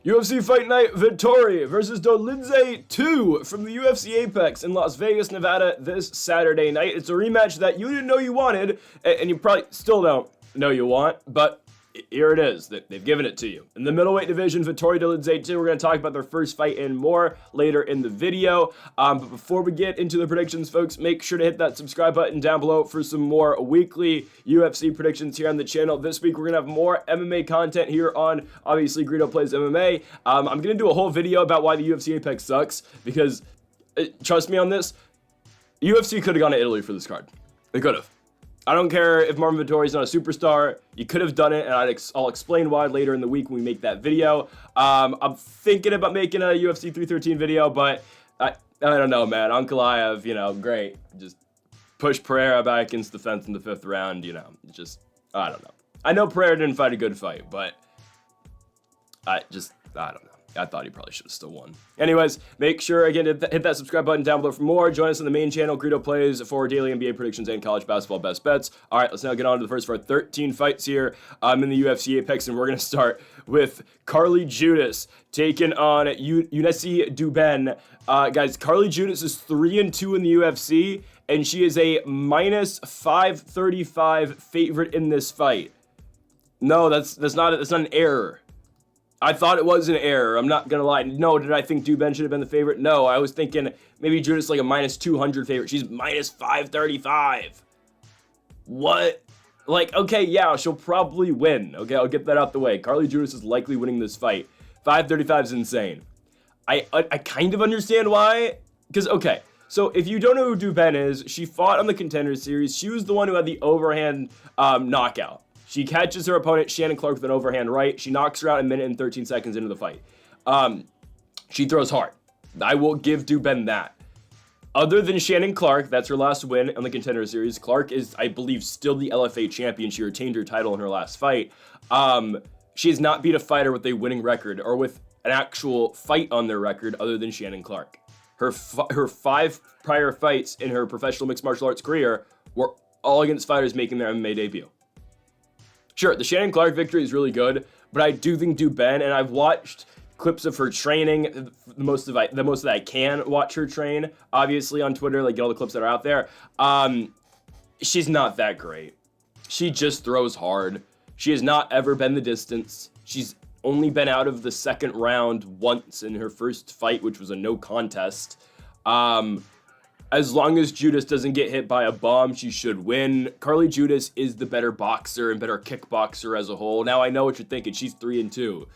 UFC Fight Night Vettori versus Dolidze 2 from the UFC Apex in Las Vegas, Nevada this Saturday night. It's a rematch that you didn't know you wanted, and you probably still don't know you want, but here it is. They've given it to you. In the middleweight division, Vettori Dolidze 2, we're going to talk about their first fight and more later in the video. But before we get into the predictions, folks, make sure to hit that subscribe button down below for some more weekly UFC predictions here on the channel. This week, we're going to have more MMA content here on, obviously, Greedo Plays MMA. I'm going to do a whole video about why the UFC Apex sucks, because, trust me on this, UFC could have gone to Italy for this card. They could have. I don't care if Marvin Vettori is not a superstar. You could have done it, and I'll explain why later in the week when we make that video. I'm thinking about making a UFC 313 video, but I don't know, man. Ankalaev, great. Just push Pereira back against the fence in the 5th round, I don't know. I know Pereira didn't fight a good fight, but I don't know. I thought he probably should have still won. Anyways, make sure, again, to hit that subscribe button down below for more. Join us on the main channel, Greedo Plays, for daily NBA predictions and college basketball best bets. All right, let's now get on to the first of our 13 fights here in the UFC Apex, and we're going to start with Carly Judice taking on Judice Duben. Guys, Carly Judice is 3-2 in the UFC, and she is a minus 535 favorite in this fight. No, that's not an error. I thought it was an error. I'm not gonna lie. No, did I think Duben should have been the favorite? No, I was thinking maybe Judice like a minus 200 favorite. She's minus 535. What? Like, okay, yeah, she'll probably win. Okay, I'll get that out the way. Carly Judice is likely winning this fight. 535 is insane. I kind of understand why. Because, okay, so if you don't know who Duben is, she fought on the Contender Series. She was the one who had the overhand knockout. She catches her opponent, Shannon Clark, with an overhand right. She knocks her out a minute and 13 seconds into the fight. She throws hard. I will give Duben that. Other than Shannon Clark, that's her last win on the Contender Series. Clark is, I believe, still the LFA champion. She retained her title in her last fight. She has not beat a fighter with a winning record or with an actual fight on their record other than Shannon Clark. Her 5 prior fights in her professional mixed martial arts career were all against fighters making their MMA debut. Sure, the Shannon Clark victory is really good, but I do think Duben, and I've watched clips of her training, the most that I can watch her train, obviously on Twitter, like all the clips that are out there. She's not that great. She just throws hard. She has not ever been the distance. She's only been out of the second round once in her first fight, which was a no contest. As long as Judice doesn't get hit by a bomb, she should win. Carly Judice is the better boxer and better kickboxer as a whole. Now, I know what you're thinking. She's 3-2.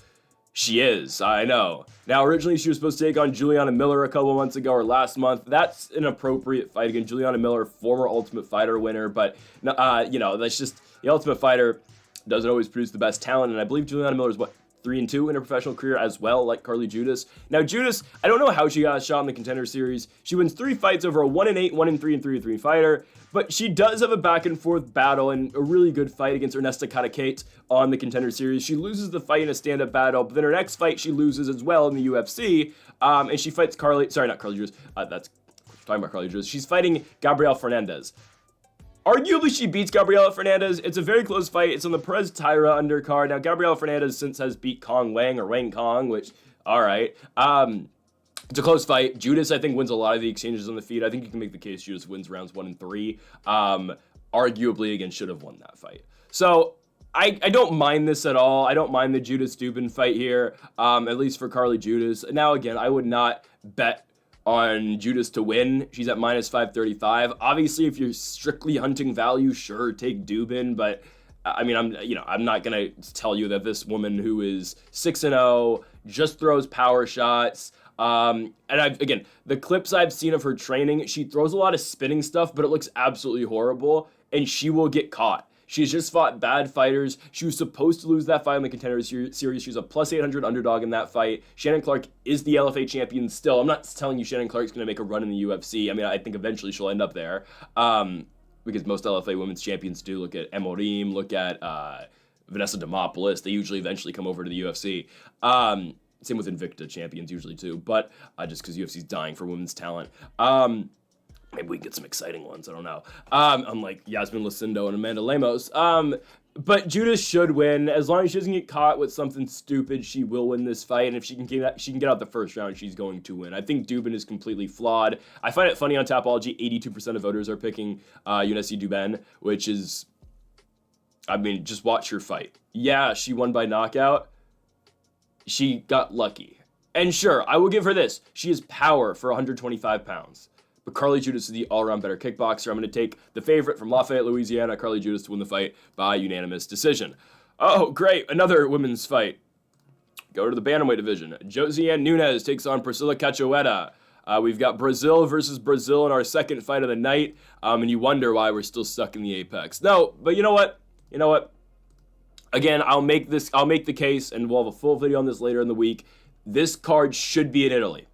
She is, I know. Now, originally, she was supposed to take on Juliana Miller a couple months ago or last month. That's an appropriate fight again. Juliana Miller, former Ultimate Fighter winner, but, that's just, the Ultimate Fighter doesn't always produce the best talent, and I believe Juliana Miller is, 3-2 in her professional career as well, like Carly Judice. Now, Judice, I don't know how she got a shot in the Contender Series. She wins 3 fights over a 1-8, 1-3, and 3-3 fighter, but she does have a back-and-forth battle and a really good fight against Ernesta Katakate on the Contender Series. She loses the fight in a stand-up battle, but then her next fight she loses as well in the UFC, and she fights Carly Judice. We're talking about Carly Judice. She's fighting Gabrielle Hernandez. Arguably, she beats Gabriela Hernandez. It's a very close fight. It's on the Perez Tyra undercard. Now, Gabriela Hernandez since has beat Kong Wang or Wang Kong, which, all right. It's a close fight. Judice, I think, wins a lot of the exchanges on the feet. I think you can make the case Judice wins rounds 1 and 3. Arguably, again, should have won that fight. So, I don't mind this at all. I don't mind the Judice-Duben fight here, at least for Carly Judice. Now, again, I would not bet on Judice to win. She's at minus 535. Obviously, if you're strictly hunting value, sure, take Duben, but I mean, I'm not gonna tell you that this woman who is 6-0 just throws power shots. And again, the clips I've seen of her training, she throws a lot of spinning stuff, but it looks absolutely horrible, and she will get caught. She's just fought bad fighters. She was supposed to lose that fight in the Contender Series. She's a plus 800 underdog in that fight. Shannon Clark is the LFA champion still. I'm not telling you Shannon Clark's going to make a run in the UFC. I mean, I think eventually she'll end up there. Because most LFA women's champions do. Look at Emorim, look at Vanessa Demopoulos. They usually eventually come over to the UFC. Same with Invicta champions usually too. But just because UFC's dying for women's talent. Maybe we can get some exciting ones. I don't know. Unlike Yasmin Lucindo and Amanda Lemos. But Judice should win. As long as she doesn't get caught with something stupid, she will win this fight. And if she can get out the first round, she's going to win. I think Duben is completely flawed. I find it funny on Tapology, 82% of voters are picking UNSC Duben, which is, I mean, just watch her fight. Yeah, she won by knockout. She got lucky. And sure, I will give her this. She has power for 125 pounds. But Carly Judice is the all-around better kickboxer. I'm going to take the favorite from Lafayette, Louisiana, Carly Judice, to win the fight by unanimous decision. Oh, great. Another women's fight. Go to the bantamweight division. Josiane Nunes takes on Priscila Cachoeira. We've got Brazil versus Brazil in our second fight of the night. And you wonder why we're still stuck in the Apex. No, but you know what? You know what? Again, I'll make the case, and we'll have a full video on this later in the week. This card should be in Italy.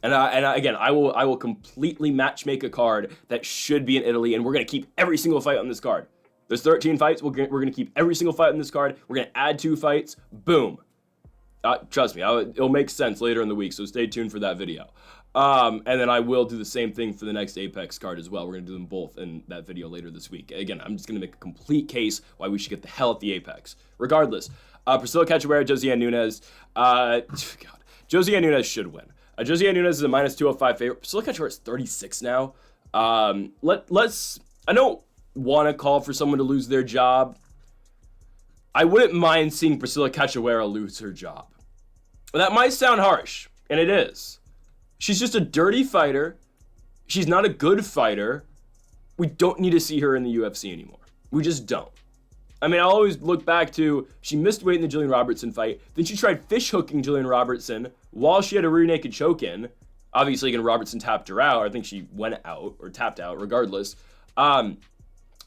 And again, I will completely matchmake a card that should be in Italy, and we're going to keep every single fight on this card. There's 13 fights. We're going to keep every single fight on this card. We're going to add 2 fights. Boom. Trust me, it'll make sense later in the week, so stay tuned for that video. And then I will do the same thing for the next Apex card as well. We're going to do them both in that video later this week. Again, I'm just going to make a complete case why we should get the hell at the Apex. Regardless, Priscila Cachoeira, Josiane Nunes. Josiane Nunes should win. Josiane Nunes is a minus 205 favorite. Priscila Cachoeira is 36 now. I don't want to call for someone to lose their job. I wouldn't mind seeing Priscila Cachoeira lose her job. But that might sound harsh, and it is. She's just a dirty fighter. She's not a good fighter. We don't need to see her in the UFC anymore. We just don't. I mean, I'll always look back to, she missed weight in the Jillian Robertson fight. Then she tried fish hooking Jillian Robertson while she had a rear naked choke in. Obviously, again, Robertson tapped her out. I think she went out or tapped out regardless.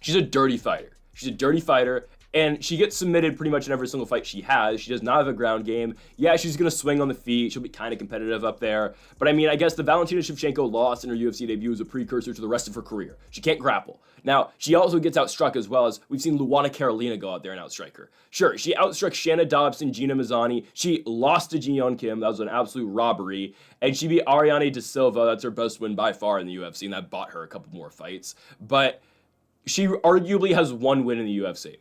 She's a dirty fighter. She's a dirty fighter. And she gets submitted pretty much in every single fight she has. She does not have a ground game. Yeah, she's going to swing on the feet. She'll be kind of competitive up there. But I mean, I guess the Valentina Shevchenko loss in her UFC debut is a precursor to the rest of her career. She can't grapple. Now, she also gets outstruck as well, as we've seen Luana Carolina go out there and outstrike her. Sure, she outstruck Shanna Dobson, Gina Mazzani. She lost to Ji-Yeon Kim. That was an absolute robbery. And she beat Ariane De Silva. That's her best win by far in the UFC, and that bought her a couple more fights. But she arguably has one win in the UFC.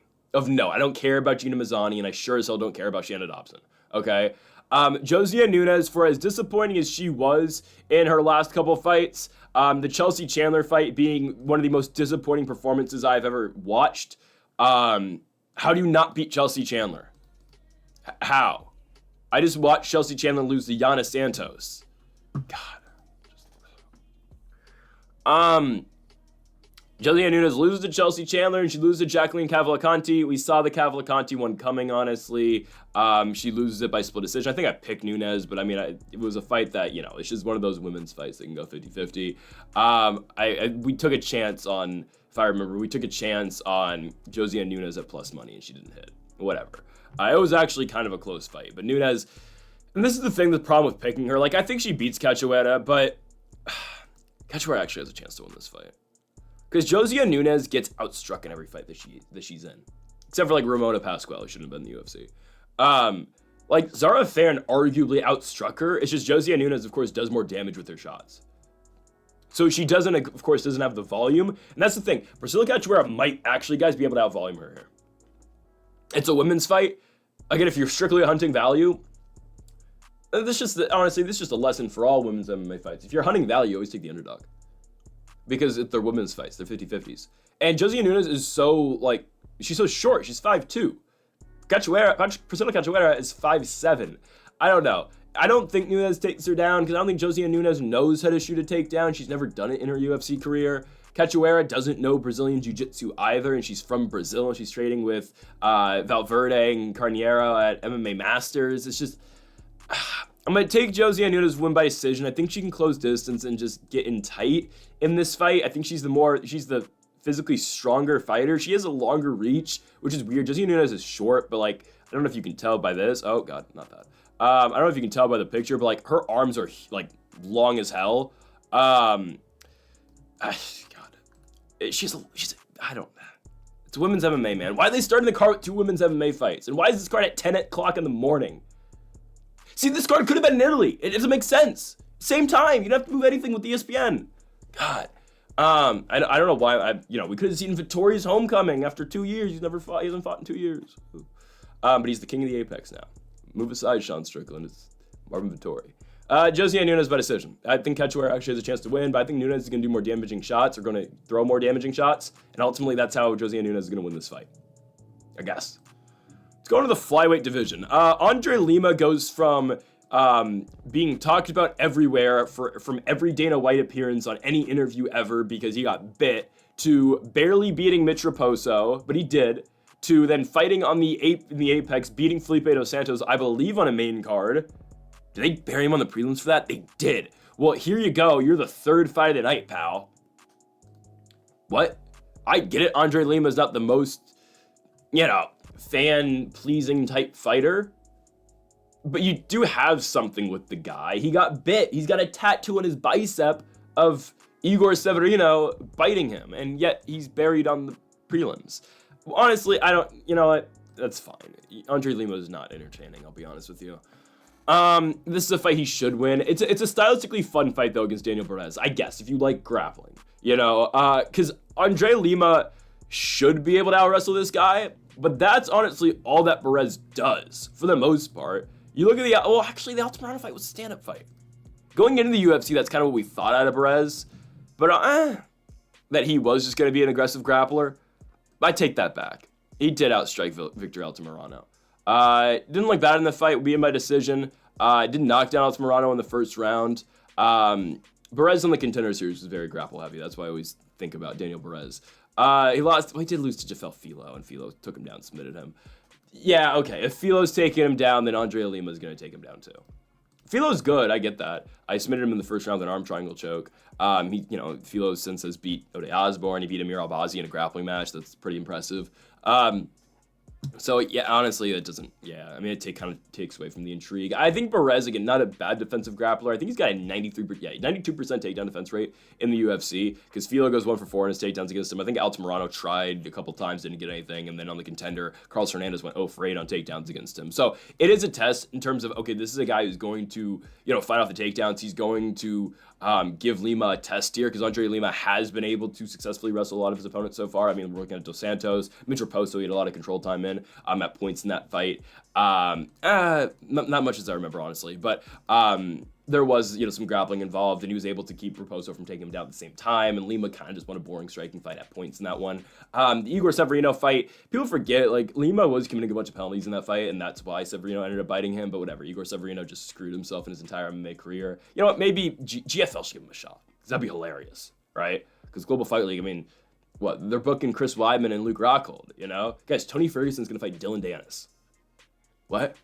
No, I don't care about Gina Mazzani, and I sure as hell don't care about Shanna Dobson, okay? Josiane Nunes, for as disappointing as she was in her last couple fights, the Chelsea Chandler fight being one of the most disappointing performances I've ever watched, how do you not beat Chelsea Chandler? How? I just watched Chelsea Chandler lose to Yana Santos. God. Josiane Nunes loses to Chelsea Chandler, and she loses to Jacqueline Cavalcanti. We saw the Cavalcanti one coming, honestly. She loses it by split decision. I think I picked Nunes, but I mean, it was a fight that, you know, it's just one of those women's fights that can go 50-50. We took a chance on, if I remember, we took a chance on Josiane Nunes at plus money, and she didn't hit. Whatever. It was actually kind of a close fight, but Nunes, and this is the thing, the problem with picking her. Like, I think she beats Cachoeira, but Cachoeira actually has a chance to win this fight. Because Josiane Nunes gets outstruck in every fight that she's in. Except for, like, Ramona Pasquale, who shouldn't have been in the UFC. Like, Zara Farron arguably outstruck her. It's just Josiane Nunes, of course, does more damage with her shots. So she doesn't have the volume. And that's the thing. Priscila Cachoeira might actually, guys, be able to out-volume her here. It's a women's fight. Again, if you're strictly hunting value, honestly, this is just a lesson for all women's MMA fights. If you're hunting value, you always take the underdog. Because they're women's fights. They're 50-50s. And Josiane Nunes is so, like, she's so short. She's 5'2". Priscila Cachoeira is 5'7". I don't know. I don't think Nunes takes her down because I don't think Josiane Nunes knows how to shoot a takedown. She's never done it in her UFC career. Cachoeira doesn't know Brazilian Jiu-Jitsu either, and she's from Brazil, and she's training with Valverde and Carneiro at MMA Masters. It's just... I'm going to take Josiane Nunes' win by decision. I think she can close distance and just get in tight in this fight. I think she's the physically stronger fighter. She has a longer reach, which is weird. Josiane Nunes is short, but, like, I don't know if you can tell by this. Oh, God, not that. I don't know if you can tell by the picture, but, like, her arms are, like, long as hell. God. It's women's MMA, man. Why are they starting the card with 2 women's MMA fights? And why is this card at 10 o'clock in the morning? See, this card could have been in Italy. It doesn't make sense. Same time. You don't have to move anything with ESPN. God. I don't know why. We could have seen Vettori's homecoming after 2 years. He hasn't fought in 2 years. But he's the king of the Apex now. Move aside, Sean Strickland. It's Marvin Vettori. Jose and Nunes by decision. I think Cachoeira actually has a chance to win, but I think Nunes is going to do more damaging shots, or going to throw more damaging shots, and ultimately that's how Jose and Nunes is going to win this fight. I guess. Let's go to the flyweight division. Andre Lima goes from being talked about everywhere from every Dana White appearance on any interview ever because he got bit, to barely beating Mitch Raposo, but he did, to then fighting on the Apex, beating Felipe dos Santos, I believe, on a main card. Did they bury him on the prelims for that? They did. Well, here you go. You're the third fight of the night, pal. What? I get it. Andre Lima is not the most, fan-pleasing type fighter. But you do have something with the guy. He got bit. He's got a tattoo on his bicep of Igor Severino biting him. And yet he's buried on the prelims. Honestly, you know what? That's fine. Andre Lima is not entertaining, I'll be honest with you. This is a fight he should win. It's a stylistically fun fight, though, against Daniel Barez, I guess, if you like grappling, because Andre Lima should be able to out-wrestle this guy, but that's honestly all that Barez does, for the most part. You look at the Altamirano fight was a stand-up fight. Going into the UFC, that's kind of what we thought out of Barez, but that he was just going to be an aggressive grappler. I take that back. He did outstrike Victor Altamirano. Didn't look bad in the fight, being by decision. Did knock down Altamirano in the first round. Barez in the Contender Series was very grapple heavy. That's why I always think about Daniel Barez. He did lose to Jafel Filo, and Filo took him down, submitted him. Yeah, okay. If Filo's taking him down, then Andre Lima is going to take him down too. Filo's good, I get that. I submitted him in the first round with an arm triangle choke. Filo since has beat Ode Osborne. He beat Amir Albazi in a grappling match. That's pretty impressive. So, yeah, honestly, it doesn't, it kind of takes away from the intrigue. I think Barez, again, not a bad defensive grappler. I think he's got a 92% takedown defense rate in the UFC, because Filo goes 1 for 4 in his takedowns against him. I think Altamirano tried a couple times, didn't get anything, and then on the Contender, Carlos Hernandez went 0 for 8 on takedowns against him. So, it is a test in terms of, okay, this is a guy who's going to, fight off the takedowns. He's going to give Lima a test here, because Andre Lima has been able to successfully wrestle a lot of his opponents so far. I mean, we're looking at Dos Santos, Mitch Raposo, he had a lot of control time in at points in that fight. Not much as I remember, honestly, but there was, some grappling involved, and he was able to keep Raposo from taking him down at the same time, and Lima kind of just won a boring striking fight at points in that one. The Igor Severino fight, people forget, Lima was committing a bunch of penalties in that fight, and that's why Severino ended up biting him, but whatever. Igor Severino just screwed himself in his entire MMA career. You know what, maybe GFL should give him a shot, because that'd be hilarious, right? Because Global Fight League, they're booking Chris Weidman and Luke Rockhold, Guys, Tony Ferguson's going to fight Dylan Dennis. What?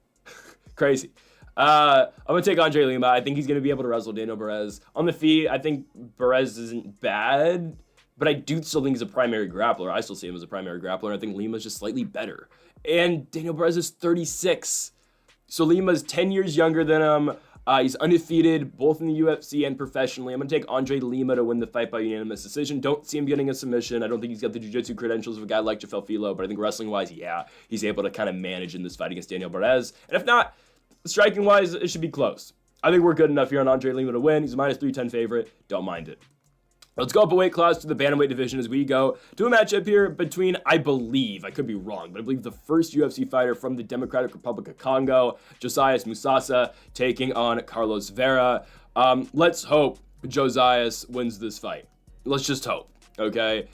Crazy. I'm going to take Andre Lima. I think he's going to be able to wrestle Daniel Barez. On the feet, I think Barez isn't bad, but I do still think he's a primary grappler. I still see him as a primary grappler. I think Lima's just slightly better. And Daniel Barez is 36. So Lima's 10 years younger than him. He's undefeated, both in the UFC and professionally. I'm going to take Andre Lima to win the fight by unanimous decision. Don't see him getting a submission. I don't think he's got the jiu-jitsu credentials of a guy like Jafel Filo, but I think wrestling-wise, he's able to kind of manage in this fight against Daniel Barez. And if not, striking-wise, it should be close. I think we're good enough here on Andre Lima to win. He's a minus 310 favorite. Don't mind it. Let's go up a weight class to the bantamweight division as we go to a matchup here between, I believe, I could be wrong, but I believe the first UFC fighter from the Democratic Republic of Congo, Josias Musasa, taking on Carlos Vera. Let's hope Josias wins this fight. Let's just hope, okay?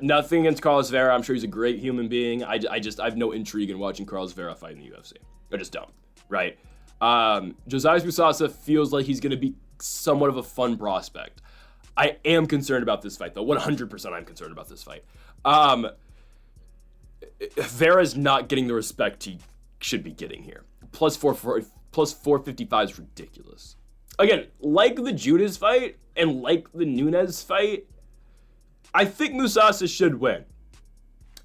Nothing against Carlos Vera. I'm sure he's a great human being. I have no intrigue in watching Carlos Vera fight in the UFC. I just don't, right? Josias Musasa feels like he's going to be somewhat of a fun prospect. I am concerned about this fight, though. 100% I'm concerned about this fight. Vera's not getting the respect he should be getting here. Plus 455 is ridiculous. Again, like the Judice fight and like the Nunes fight, I think Musasa should win.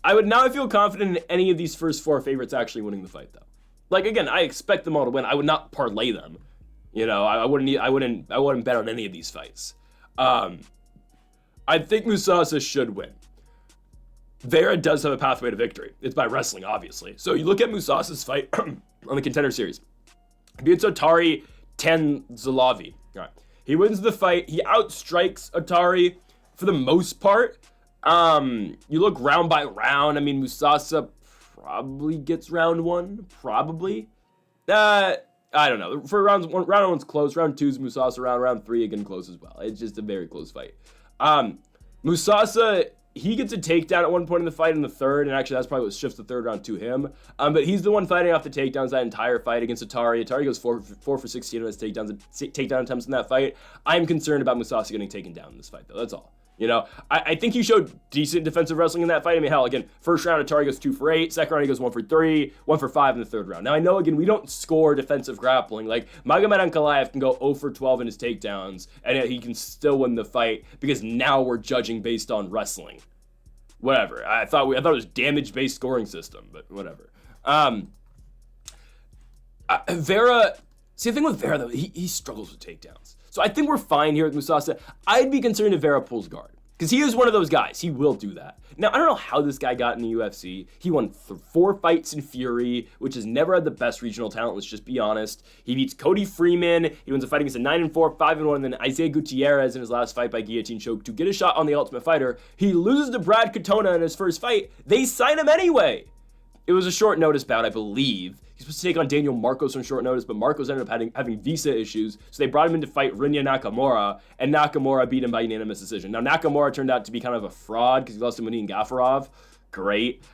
I would not feel confident in any of these first 4 favorites actually winning the fight, though. Again, I expect them all to win. I would not parlay them. I wouldn't bet on any of these fights. I think Musasa should win. Vera does have a pathway to victory. It's by wrestling, obviously. So you look at Musasa's fight on the Contender Series. He beats Otari Tanzalavi. All right. He wins the fight. He outstrikes Otari for the most part. You look round by round. I mean, Musasa probably gets round 1, probably. I don't know. For round 1's close. Round 2's Musasa round 3 again close as well. It's just a very close fight. Musasa, he gets a takedown at one point in the fight in the third, and actually that's probably what shifts the third round to him. But he's the one fighting off the takedowns that entire fight against Atari. Atari goes 4 for 16 on his takedown attempts in that fight. I'm concerned about Musasa getting taken down in this fight, though. That's all. You know, I think he showed decent defensive wrestling in that fight. I mean, hell, again, first round, Atari goes 2 for 8. Second round, he goes 1 for 3, 1 for 5 in the third round. Now, I know, again, we don't score defensive grappling. Like, Magomed Ankalaev can go 0 for 12 in his takedowns, and yet he can still win the fight because now we're judging based on wrestling. Whatever. I thought it was damage-based scoring system, but whatever. Vera, see, the thing with Vera, though, he struggles with takedowns. So I think we're fine here with Musasa. I'd be concerned if Vera pulls guard, because he is one of those guys. He will do that. Now, I don't know how this guy got in the UFC. He won 4 fights in Fury, which has never had the best regional talent, let's just be honest. He beats Cody Freeman. He wins a fight against a 9-4, 5-1, and then Isaiah Gutierrez in his last fight by guillotine choke to get a shot on the Ultimate Fighter. He loses to Brad Katona in his first fight. They sign him anyway. It was a short notice bout, I believe. He's supposed to take on Daniel Marcos on short notice, but Marcos ended up having visa issues, so they brought him in to fight Rinya Nakamura, and Nakamura beat him by unanimous decision. Now, Nakamura turned out to be kind of a fraud because he lost to Munin Gafarov. Great.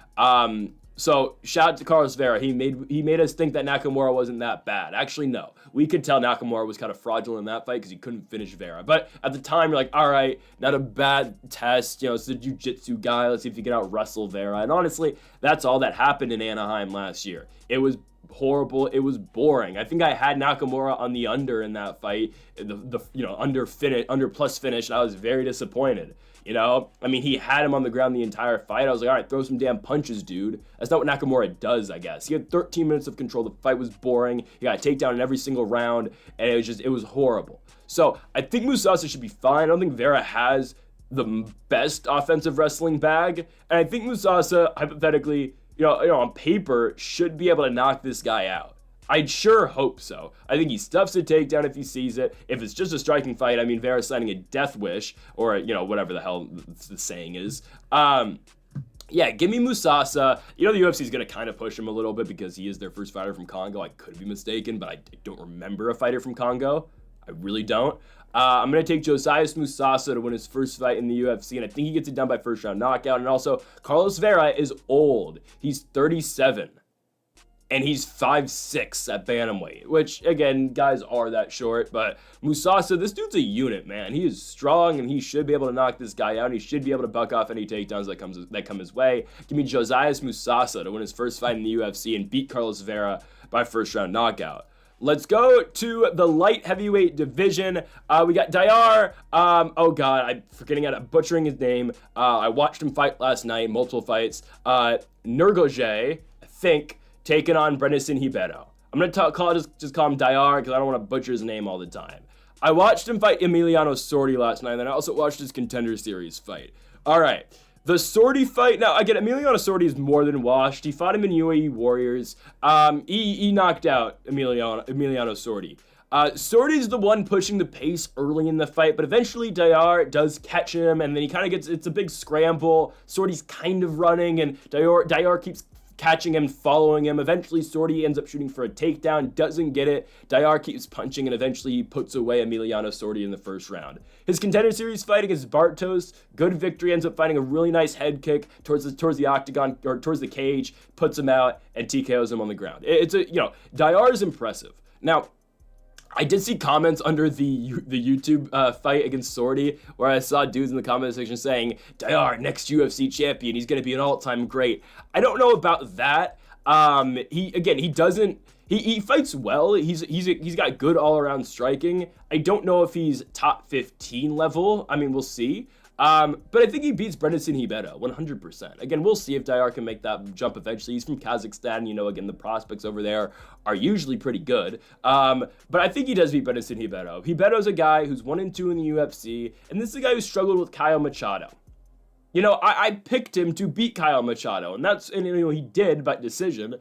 So, shout out to Carlos Vera. He made us think that Nakamura wasn't that bad. Actually, no. We could tell Nakamura was kind of fraudulent in that fight because he couldn't finish Vera. But at the time, you're like, all right, not a bad test. You know, it's the jiu-jitsu guy. Let's see if he can out-wrestle Vera. And honestly, that's all that happened in Anaheim last year. It was horrible. It was boring. I think I had Nakamura on the under in that fight, under plus finish, and I was very disappointed. You know, I mean, he had him on the ground the entire fight. I was like, all right, throw some damn punches, dude. That's not what Nakamura does, I guess. He had 13 minutes of control. The fight was boring. He got a takedown in every single round, and it was horrible. So I think Musasa should be fine. I don't think Vera has the best offensive wrestling bag, and I think Musasa, hypothetically, on paper, should be able to knock this guy out. I'd sure hope so. I think he stuffs a takedown if he sees it. If it's just a striking fight, I mean, Vera's signing a death wish, or, whatever the hell the saying is. Yeah, give me Musasa. The UFC is going to kind of push him a little bit because he is their first fighter from Congo. I could be mistaken, but I don't remember a fighter from Congo. I really don't. I'm going to take Josias Musasa to win his first fight in the UFC, and I think he gets it done by first round knockout. And also, Carlos Vera is old. He's 37. And he's 5'6" at bantamweight, which, again, guys are that short. But Musasa, this dude's a unit, man. He is strong, and he should be able to knock this guy out. And he should be able to buck off any takedowns that come his way. Give me Josias Musasa to win his first fight in the UFC and beat Carlos Vera by first round knockout. Let's go to the light heavyweight division. We got Dayar. I'm butchering his name. I watched him fight last night, multiple fights. Nurgozhay, I think, taking on Brenison Ribeiro. I'm going to just call him Dayar because I don't want to butcher his name all the time. I watched him fight Emiliano Sordi last night, and then I also watched his Contender Series fight. All right. The Sordi fight, now, again, Emiliano Sordi is more than washed. He fought him in UAE Warriors. He knocked out Emiliano Sordi. Sordi's the one pushing the pace early in the fight, but eventually Dayar does catch him, and then he kind of it's a big scramble. Sordi's kind of running, and Dayar keeps catching him, following him. Eventually, Sordi ends up shooting for a takedown, doesn't get it. Dayar keeps punching, and eventually he puts away Emiliano Sordi in the first round. His Contender Series fight against Bartos, good victory, ends up finding a really nice head kick towards the octagon, or towards the cage, puts him out, and TKOs him on the ground. Dayar is impressive. Now, I did see comments under the YouTube fight against Sordi where I saw dudes in the comment section saying, Dayar, next UFC champion, he's going to be an all-time great. I don't know about that. He fights well. He's got good all-around striking. I don't know if he's top 15 level. I mean, we'll see. But I think he beats Brenison Ribeiro 100%. Again, we'll see if Dayar can make that jump eventually. He's from Kazakhstan. Again, the prospects over there are usually pretty good. But I think he does beat Brenison Ribeiro. Ribeiro's a guy who's 1-2 in the UFC, and this is a guy who struggled with Kyle Machado. I picked him to beat Kyle Machado, and he did by decision.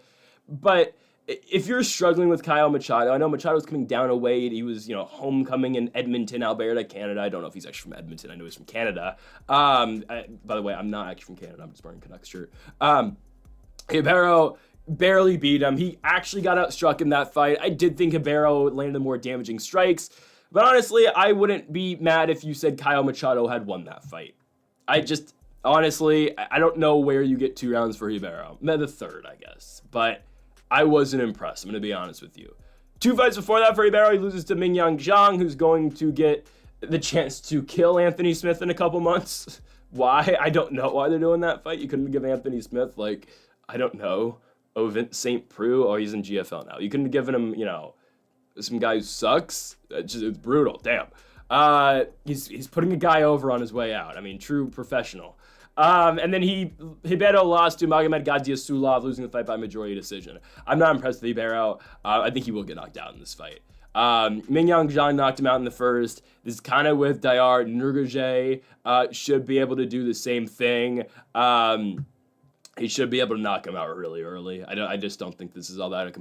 But if you're struggling with Kyle Machado, I know Machado's coming down a weight. He was, homecoming in Edmonton, Alberta, Canada. I don't know if he's actually from Edmonton. I know he's from Canada. By the way, I'm not actually from Canada. I'm just wearing a Canucks shirt. Ribeiro barely beat him. He actually got outstruck in that fight. I did think Ribeiro landed more damaging strikes. But honestly, I wouldn't be mad if you said Kyle Machado had won that fight. Honestly, I don't know where you get 2 rounds for Ribeiro. The third, I guess. But I wasn't impressed. I'm going to be honest with you. 2 fights before that for Ribeiro, he loses to Mingyang Zhang, who's going to get the chance to kill Anthony Smith in a couple months. Why? I don't know why they're doing that fight. You couldn't give Anthony Smith, I don't know, Vince St. Preux. Oh, he's in GFL now. You couldn't have given him, some guy who sucks. It's brutal. Damn. He's putting a guy over on his way out. I mean, true professional. And then Ribeiro lost to Magomed Gadzhiesulov, losing the fight by majority decision. I'm not impressed with Ribeiro. I think he will get knocked out in this fight. Mingyang Zhang knocked him out in the first. This is kind of with Dayar. Nurgozhay should be able to do the same thing. He should be able to knock him out really early. I just don't think this is all that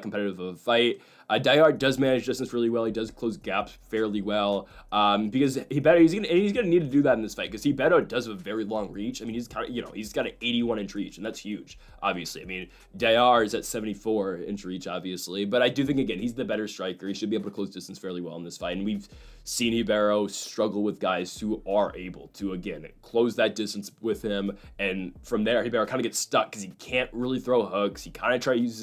competitive of a fight. Dayar does manage distance really well. He does close gaps fairly well. Because he's gonna need to do that in this fight because Ribeiro does have a very long reach. I mean, he's got an 81-inch reach, and that's huge. Obviously, I mean, Dayar is at 74-inch reach, obviously, but I do think again he's the better striker. He should be able to close distance fairly well in this fight, and we've seen Ribeiro struggle with guys who are able to again close that distance with him, and from there Ribeiro kind of gets stuck because he can't really throw hooks. He kind of tries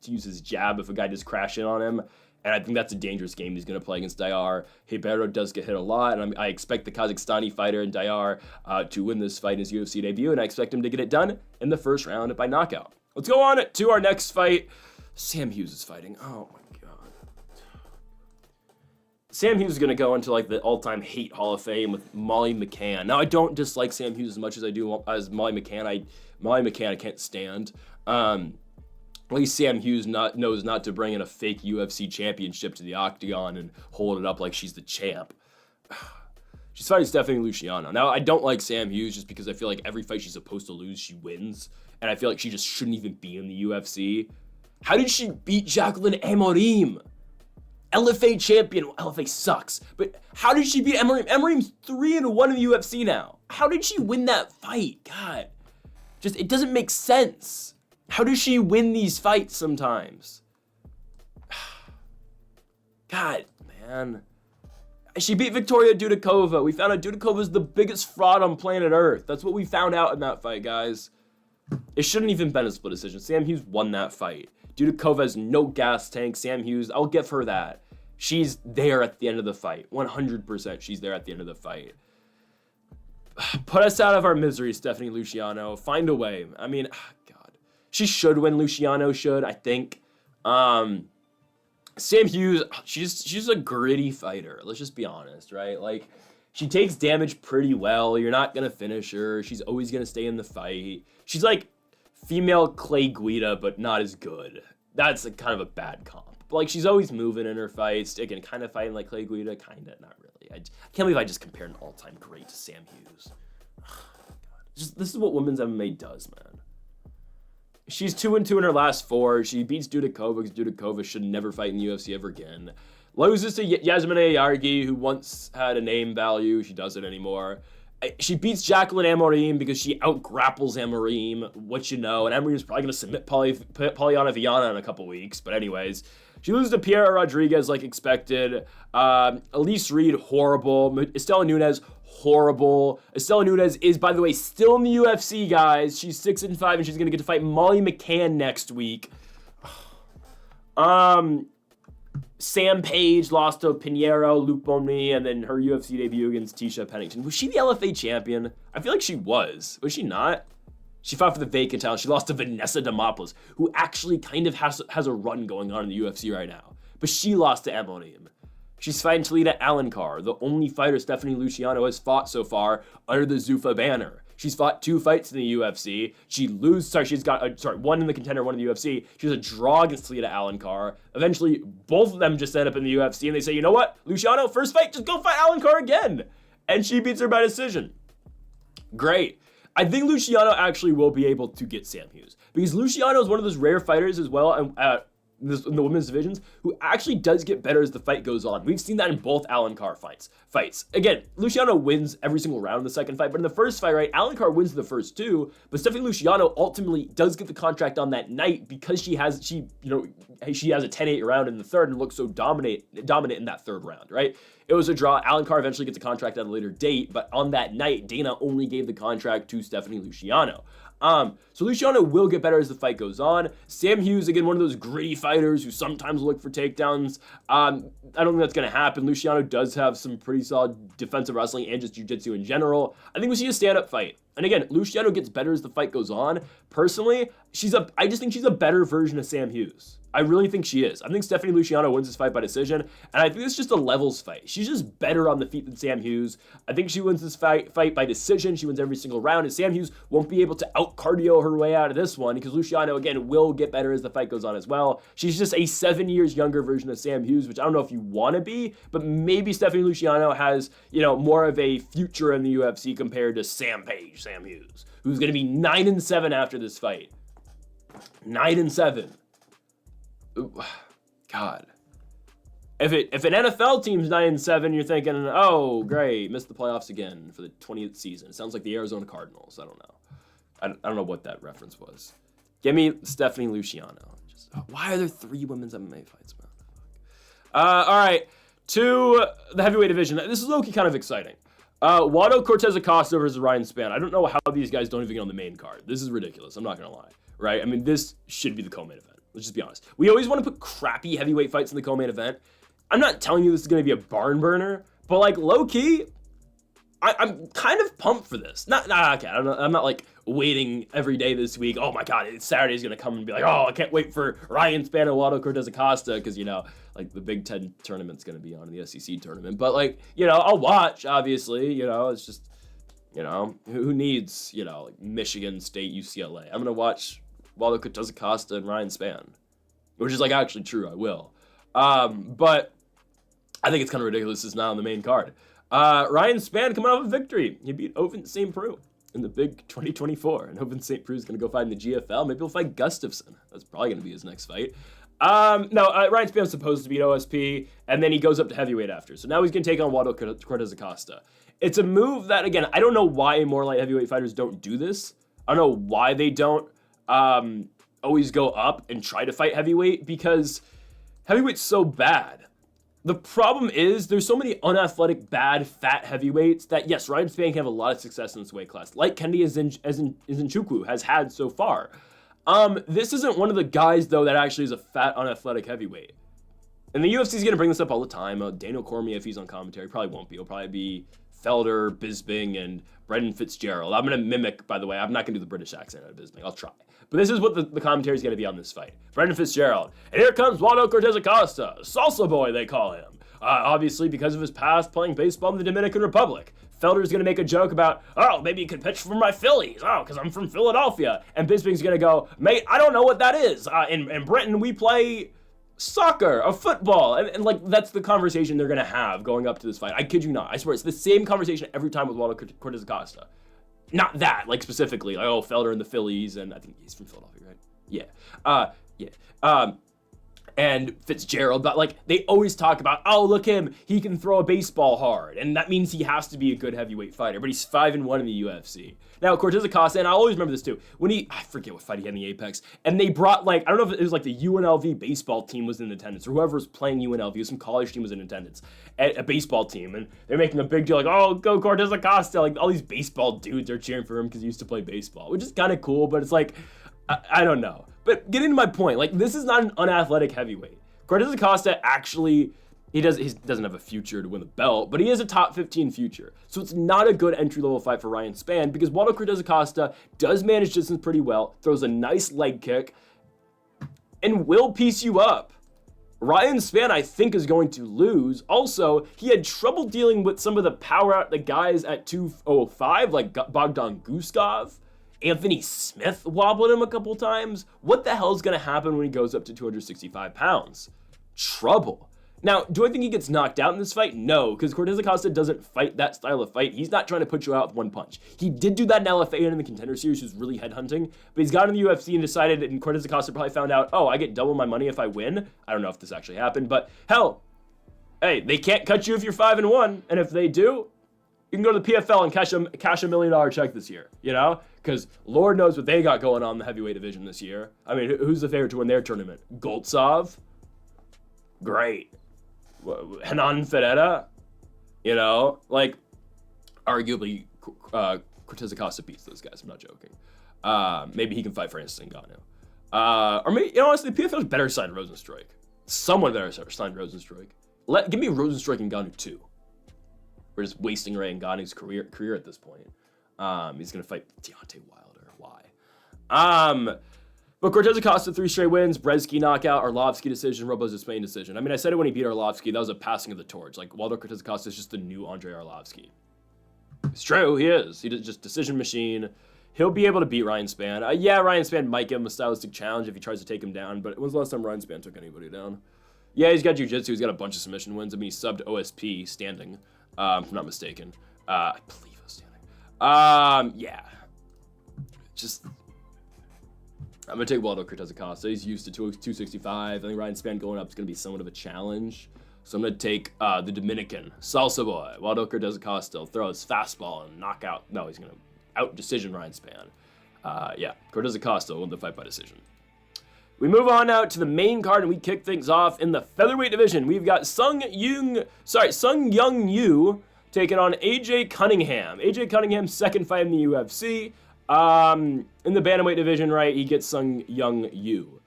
to use his jab if a guy just crash in on him, and I think that's a dangerous game he's going to play against Dayar. Ribeiro does get hit a lot, and I expect the Kazakhstani fighter and Dayar to win this fight in his UFC debut, and I expect him to get it done in the first round by knockout. Let's go on to our next fight. Sam Hughes is fighting. Oh my god. Sam Hughes is going to go into the all-time hate Hall of Fame with Molly McCann. Now, I don't dislike Sam Hughes as much as I do as Molly McCann. Molly McCann I can't stand. At least Sam Hughes knows not to bring in a fake UFC championship to the octagon and hold it up like she's the champ. She's fighting Stephanie Luciano. Now, I don't like Sam Hughes just because I feel like every fight she's supposed to lose, she wins. And I feel like she just shouldn't even be in the UFC. How did she beat Jacqueline Amorim? LFA champion. Well, LFA sucks. But how did she beat Amorim? Amorim's 3-1 in the UFC now. How did she win that fight? God. It doesn't make sense. How does she win these fights sometimes? God, man. She beat Victoria Dudikova. We found out Dudikova's the biggest fraud on planet Earth. That's what we found out in that fight, guys. It shouldn't even been a split decision. Sam Hughes won that fight. Dudikova has no gas tank. Sam Hughes, I'll give her that. She's there at the end of the fight. 100% she's there at the end of the fight. Put us out of our misery, Stephanie Luciano. Find a way. I mean, God. She should win. Luciano should, I think. Sam Hughes, she's a gritty fighter. Let's just be honest, right? She takes damage pretty well. You're not going to finish her. She's always going to stay in the fight. She's like female Clay Guida, but not as good. That's kind of a bad comp. But she's always moving in her fights. Again, kind of fighting like Clay Guida, kind of, not really. I can't believe I just compared an all-time great to Sam Hughes. This is what women's MMA does, man. She's 2-2 in her last 4. She beats Dudikova because Dudikova should never fight in the UFC ever again. Loses to Yasmin Ayargi, who once had a name value. She doesn't anymore. She beats Jacqueline Amorim because she out-grapples Amorim, what you know, and Amorim's probably going to submit Polyana Viana in a couple weeks. But anyways, she loses to Piera Rodriguez like expected. Elise Reed, horrible. Estela Nunes, horrible. Estela Nunes is, by the way, still in the UFC, guys. She's 6-5, and she's going to get to fight Molly McCann next week. Sam Page lost to Pinheiro, Luke Bonny, and then her UFC debut against Tisha Pennington. Was she the LFA champion? I feel like she was. Was she not? She fought for the vacant title. She lost to Vanessa Demopoulos, who actually kind of has a run going on in the UFC right now. But she lost to Amorim. She's fighting Talita Alencar, the only fighter Stephanie Luciano has fought so far under the Zuffa banner. She's fought 2 fights in the UFC. She's got one in the contender, one in the UFC. She has a draw against Talita Alencar. Eventually, both of them just end up in the UFC, and they say, you know what, Luciano, first fight, just go fight Alencar again. And she beats her by decision. Great. I think Luciano actually will be able to get Sam Hughes because Luciano is one of those rare fighters as well in the women's divisions who actually does get better as the fight goes on. We've seen that in both Alencar fights. Again, Luciano wins every single round in the second fight, but in the first fight, right, Alencar wins the first two, but Stephanie Luciano ultimately does get the contract on that night because she has a 10-8 round in the third and looks so dominant in that third round, right? It was a draw. Alencar eventually gets a contract at a later date, but on that night, Dana only gave the contract to Stephanie Luciano. So Luciano will get better as the fight goes on. Sam Hughes, again, one of those gritty fighters who sometimes look for takedowns. I don't think that's going to happen. Luciano does have some pretty solid defensive wrestling and just jiu-jitsu in general. I think we see a stand-up fight. And again, Luciano gets better as the fight goes on. Personally, I just think she's a better version of Sam Hughes. I really think she is. I think Stephanie Luciano wins this fight by decision, and I think it's just a levels fight. She's just better on the feet than Sam Hughes. I think she wins this fight by decision. She wins every single round, and Sam Hughes won't be able to out-cardio her way out of this one because Luciano, again, will get better as the fight goes on as well. She's just a 7 years younger version of Sam Hughes, which I don't know if you want to be, but maybe Stephanie Luciano has, more of a future in the UFC compared to Sam Hughes, who's going to be 9-7 after this fight. 9-7. God. If an NFL team's 9-7, you're thinking, oh, great, missed the playoffs again for the 20th season. It sounds like the Arizona Cardinals. I don't know. I don't know what that reference was. Give me Stephanie Luciano. Why are there 3 women's MMA fights, man? All right, to the heavyweight division. This is low-key kind of exciting. Waldo Cortes-Acosta versus Ryan Spann. I don't know how these guys don't even get on the main card. This is ridiculous. I'm not going to lie, right? I mean, this should be the co-main event. Let's just be honest. We always want to put crappy heavyweight fights in the co-main event. I'm not telling you this is going to be a barn burner, but like low-key, I'm kind of pumped for this. Okay, I'm not like waiting every day this week. Oh my God, Saturday's going to come and be like, oh, I can't wait for Ryan Spann and Waldo Cortes-Acosta because, like the Big Ten tournament's going to be on, the SEC tournament. But like, I'll watch, obviously, it's just, who needs, like Michigan State, UCLA. I'm going to watch Waldo Cortes-Acosta and Ryan Spann, which is like actually true, I will. But I think it's kind of ridiculous it's not on the main card. Ryan Spann coming off a victory. He beat Ovince St. Preux in the big 2024, and Ovince St. Preux is going to go fight in the GFL. Maybe he'll fight Gustafsson. That's probably going to be his next fight. Ryan Spann's supposed to beat OSP, and then he goes up to heavyweight after. So now he's going to take on Waldo Cortes-Acosta. It's a move that, again, I don't know why more light heavyweight fighters don't do this. I don't know why they don't always go up and try to fight heavyweight, because heavyweight's so bad. The problem is there's so many unathletic, bad, fat heavyweights that, yes, Ryan Spann can have a lot of success in this weight class, like Kennedy Njokuani has had so far. This isn't one of the guys, though, that actually is a fat, unathletic heavyweight. And the UFC is going to bring this up all the time. Daniel Cormier, if he's on commentary, probably won't be. It'll probably be Felder, Bisping, and Brendan Fitzgerald. I'm going to mimic, by the way, I'm not going to do the British accent out of Bisping. I'll try. But this is what the commentary is going to be on this fight. Brendan Fitzgerald. And here comes Waldo Cortes-Acosta. Salsa boy, they call him. Obviously, because of his past playing baseball in the Dominican Republic. Felder's going to make a joke about, oh, maybe you could pitch for my Phillies. Oh, because I'm from Philadelphia. And Bisping's going to go, mate, I don't know what that is. In Britain, we play soccer, or football. And like, that's the conversation they're going to have going up to this fight. I kid you not. I swear, it's the same conversation every time with Waldo Cortes-Acosta. Not that, like, specifically. Like, oh, Felder and the Phillies, and I think he's from Philadelphia, right? Yeah. And Fitzgerald, but like, they always talk about, oh, look him, he can throw a baseball hard, and that means he has to be a good heavyweight fighter, but he's 5-1 in the UFC. Now, Cortes-Acosta, and I always remember this too, when I forget what fight he had in the Apex, and they brought, like, I don't know if it was like the UNLV baseball team was in attendance, or whoever was playing UNLV, some college team was in attendance, a baseball team, and they're making a big deal, like, oh, go Cortes-Acosta, like, all these baseball dudes are cheering for him because he used to play baseball, which is kind of cool, but it's like, I don't know. But getting to my point, like, this is not an unathletic heavyweight. Cortes-Acosta actually, he doesn't have a future to win the belt, but he has a top 15 future. So it's not a good entry-level fight for Ryan Spann, because Waldo Cortes-Acosta does manage distance pretty well, throws a nice leg kick, and will piece you up. Ryan Spann, I think, is going to lose. Also, he had trouble dealing with some of the power out the guys at 205, like Bogdan Guskov. Anthony Smith wobbled him a couple times. What the hell is going to happen when he goes up to 265 pounds? Trouble. Now, do I think he gets knocked out in this fight? No, because Cortes-Acosta doesn't fight that style of fight. He's not trying to put you out with one punch. He did do that in LFA and in the Contender Series, who's really headhunting, but he's got in the UFC and decided, and Cortes-Acosta probably found out, oh, I get double my money if I win. I don't know if this actually happened, but hell, hey, they can't cut you if you're 5-1, and if they do, you can go to the PFL and cash a $1 million check this year, you know? Because Lord knows what they got going on in the heavyweight division this year. I mean, who's the favorite to win their tournament? Goltsov? Great. Henan Ferreira, you know, like, arguably, Cortes-Acosta beats those guys. I'm not joking. Maybe he can fight Francis Ngannou. Or maybe, you know, honestly, PFL's better signed Rosenstruik. Someone better signed Rosenstruik. Give me Rosenstruik and Ngannou 2. We're just wasting Ray Ngannou's career at this point. He's going to fight Deontay Wilder. Why? But Cortes-Acosta, 3 straight wins, Brzeski knockout, Arlovsky decision, Robles Spain decision. I mean, I said it when he beat Arlovsky. That was a passing of the torch. Like, Waldo Cortes-Acosta is just the new Andrei Arlovsky. It's true, he is. He's just decision machine. He'll be able to beat Ryan Spann. Yeah, Ryan Spann might give him a stylistic challenge if he tries to take him down, but when's the last time Ryan Spann took anybody down? Yeah, he's got jiu-jitsu. He's got a bunch of submission wins. I mean, he subbed OSP standing, if I'm not mistaken. I believe it was standing. Yeah. Just... I'm going to take Waldo Cortes-Acosta. He's used to 265. I think Ryan Spann going up is going to be somewhat of a challenge. So I'm going to take the Dominican, Salsa Boy, Waldo Cortes-Acosta. He'll throw his fastball and knock out. No, he's going to out-decision Ryan Spann. Yeah, Cortes-Acosta will win the fight by decision. We move on now to the main card, and we kick things off in the featherweight division. We've got Sung Young Yu taking on AJ Cunningham. AJ Cunningham's second fight in the UFC. In the bantamweight division, right, he gets Sung Young Yu.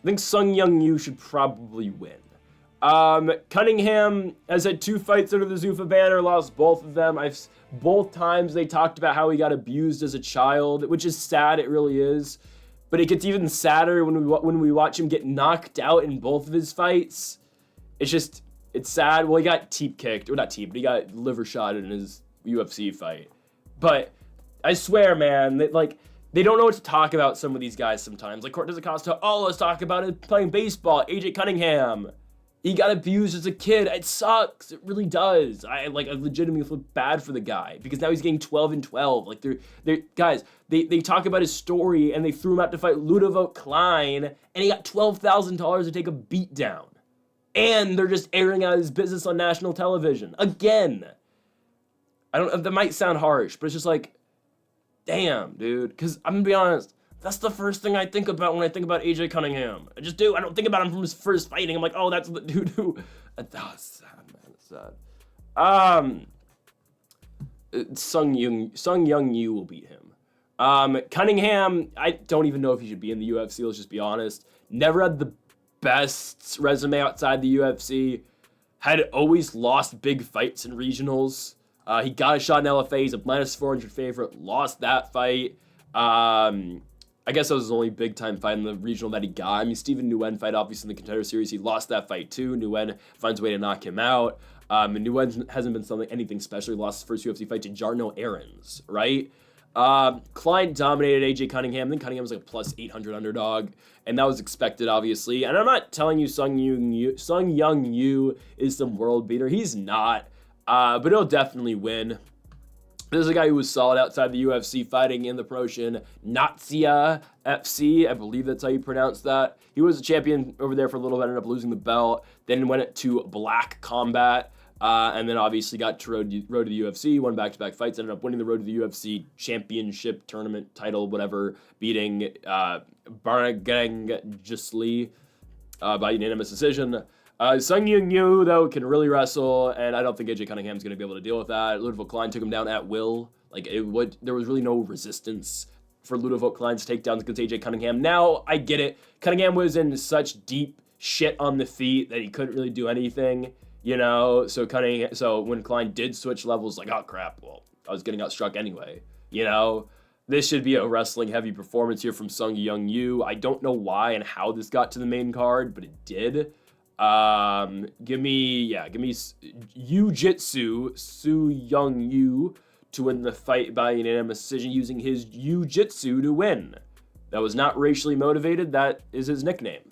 I think Sung Young Yu should probably win. Cunningham has had 2 fights under the Zuffa banner, lost both of them. Both times they talked about how he got abused as a child, which is sad, it really is. But it gets even sadder when we watch him get knocked out in both of his fights. It's sad. Well, he got teep kicked, or not teep, but he got liver shot in his UFC fight. But I swear, man, that they don't know what to talk about, some of these guys sometimes. Like Cortes-Acosta, let's talk about it playing baseball. AJ Cunningham, he got abused as a kid. It sucks. It really does. I legitimately feel bad for the guy because now he's getting 12-12. Like they talk about his story and they threw him out to fight Ludovic Klein and he got $12,000 to take a beat down. And they're just airing out his business on national television again. That might sound harsh, but it's just like, damn, dude. Because I'm going to be honest, that's the first thing I think about when I think about AJ Cunningham. I just do. I don't think about him from his first fighting. I'm like, oh, that's the dude who... That's sad, man. It's sad. Sung Young Yu will beat him. Cunningham, I don't even know if he should be in the UFC. Let's just be honest. Never had the best resume outside the UFC. Had always lost big fights in regionals. He got a shot in LFA. He's a -400 favorite. Lost that fight. I guess that was his only big-time fight in the regional that he got. I mean, Stephen Nguyen fight, obviously, in the Contender Series. He lost that fight, too. Nguyen finds a way to knock him out. And Nguyen hasn't been anything special. He lost his first UFC fight to Jarno Aarons, right? Klein dominated AJ Cunningham. I think Cunningham was like a +800 underdog. And that was expected, obviously. And I'm not telling you Sung Young Yu is some world beater. He's not. But he'll definitely win. This is a guy who was solid outside the UFC, fighting in the promotion Natsia FC. I believe that's how you pronounce that. He was a champion over there for a little bit, ended up losing the belt, then went to Black Combat, and then obviously got to road to the UFC, won back-to-back fights, ended up winning the road to the UFC championship tournament title, whatever, beating Barang Gisli by unanimous decision. Sung Young Yu, though, can really wrestle, and I don't think AJ Cunningham's going to be able to deal with that. Ludovic Klein took him down at will. There was really no resistance for Ludovic Klein's takedowns against AJ Cunningham. Now, I get it. Cunningham was in such deep shit on the feet that he couldn't really do anything, you know? So when Klein did switch levels, like, oh, crap, well, I was getting outstruck anyway, you know? This should be a wrestling-heavy performance here from Sung Young Yu. I don't know why and how this got to the main card, but it did. Give me Jiu-Jitsu, Su Young Yu, to win the fight by unanimous decision using his Jiu-Jitsu to win. That was not racially motivated. That is his nickname.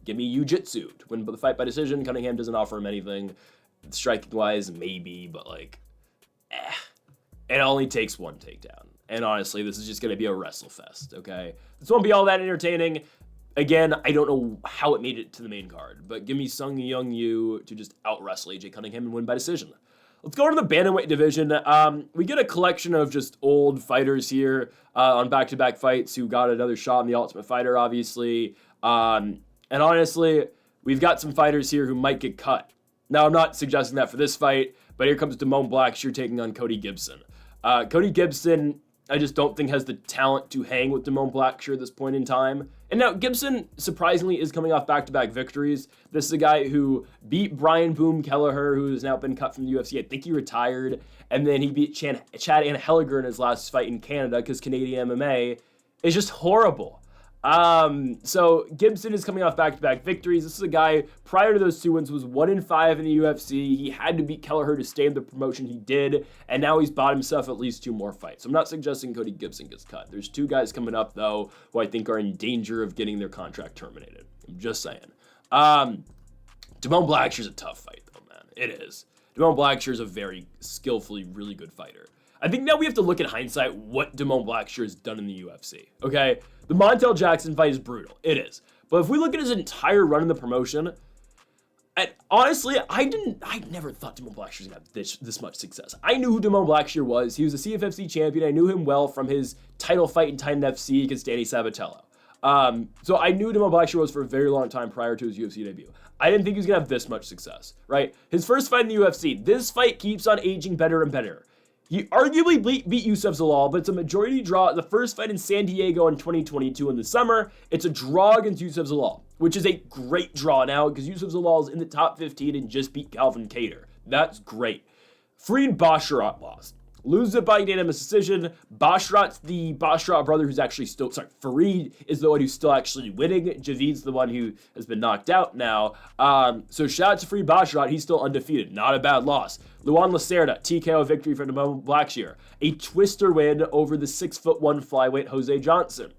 Give me Jiu-Jitsu to win the fight by decision. Cunningham doesn't offer him anything. Striking-wise, maybe, but like, It only takes one takedown. And honestly, this is just going to be a wrestle fest, okay? This won't be all that entertaining. Again, I don't know how it made it to the main card, but give me Sung Young Yu to just out-wrestle AJ Cunningham and win by decision. Let's go to the bantamweight division. We get a collection of just old fighters here on back-to-back fights who got another shot in the Ultimate Fighter, obviously. And honestly, we've got some fighters here who might get cut. Now, I'm not suggesting that for this fight, but here comes Damone Blackshear taking on Cody Gibson. Cody Gibson, I just don't think has the talent to hang with Damone Blackshear at this point in time. And now Gibson, surprisingly, is coming off back-to-back victories. This is a guy who beat Brian Boom Kelleher, who has now been cut from the UFC. I think he retired. And then he beat Chad Anheliger in his last fight in Canada because Canadian MMA is just horrible. So Gibson is coming off back-to-back victories. This is a guy, prior to those 2 wins, was 1-5 in the UFC. He had to beat Kelleher to stay in the promotion. He did, and now he's bought himself at least 2 more fights. So I'm not suggesting Cody Gibson gets cut. There's 2 guys coming up, though, who I think are in danger of getting their contract terminated. I'm just saying. Damone Blackshear's a tough fight, though, man. It is. Damone Blackshear's a very skillfully, really good fighter. I think now we have to look in hindsight what Damone Blackshear has done in the UFC, okay? The Montel Jackson fight is brutal. It is. But if we look at his entire run in the promotion, and honestly, I never thought Damone Blackshear was going to have this much success. I knew who Damone Blackshear was. He was a CFFC champion. I knew him well from his title fight in Titan FC against Danny Sabatello. So I knew Damone Blackshear was for a very long time prior to his UFC debut. I didn't think he was going to have this much success, right? His first fight in the UFC, this fight keeps on aging better and better. He arguably beat Youssef Zalal, but it's a majority draw. The first fight in San Diego in 2022 in the summer, it's a draw against Youssef Zalal, which is a great draw now because Youssef Zalal is in the top 15 and just beat Calvin Kattar. That's great. Farid Basharat lost. Loses it by unanimous decision. Basharat's the Basharat brother who's actually still, Farid is the one who's still actually winning. Javid's the one who has been knocked out now. So shout out to Farid Basharat. He's still undefeated. Not a bad loss. Luan Lacerda, TKO victory for Damone Blackshear. A twister win over the 6'1" flyweight Jose Johnson.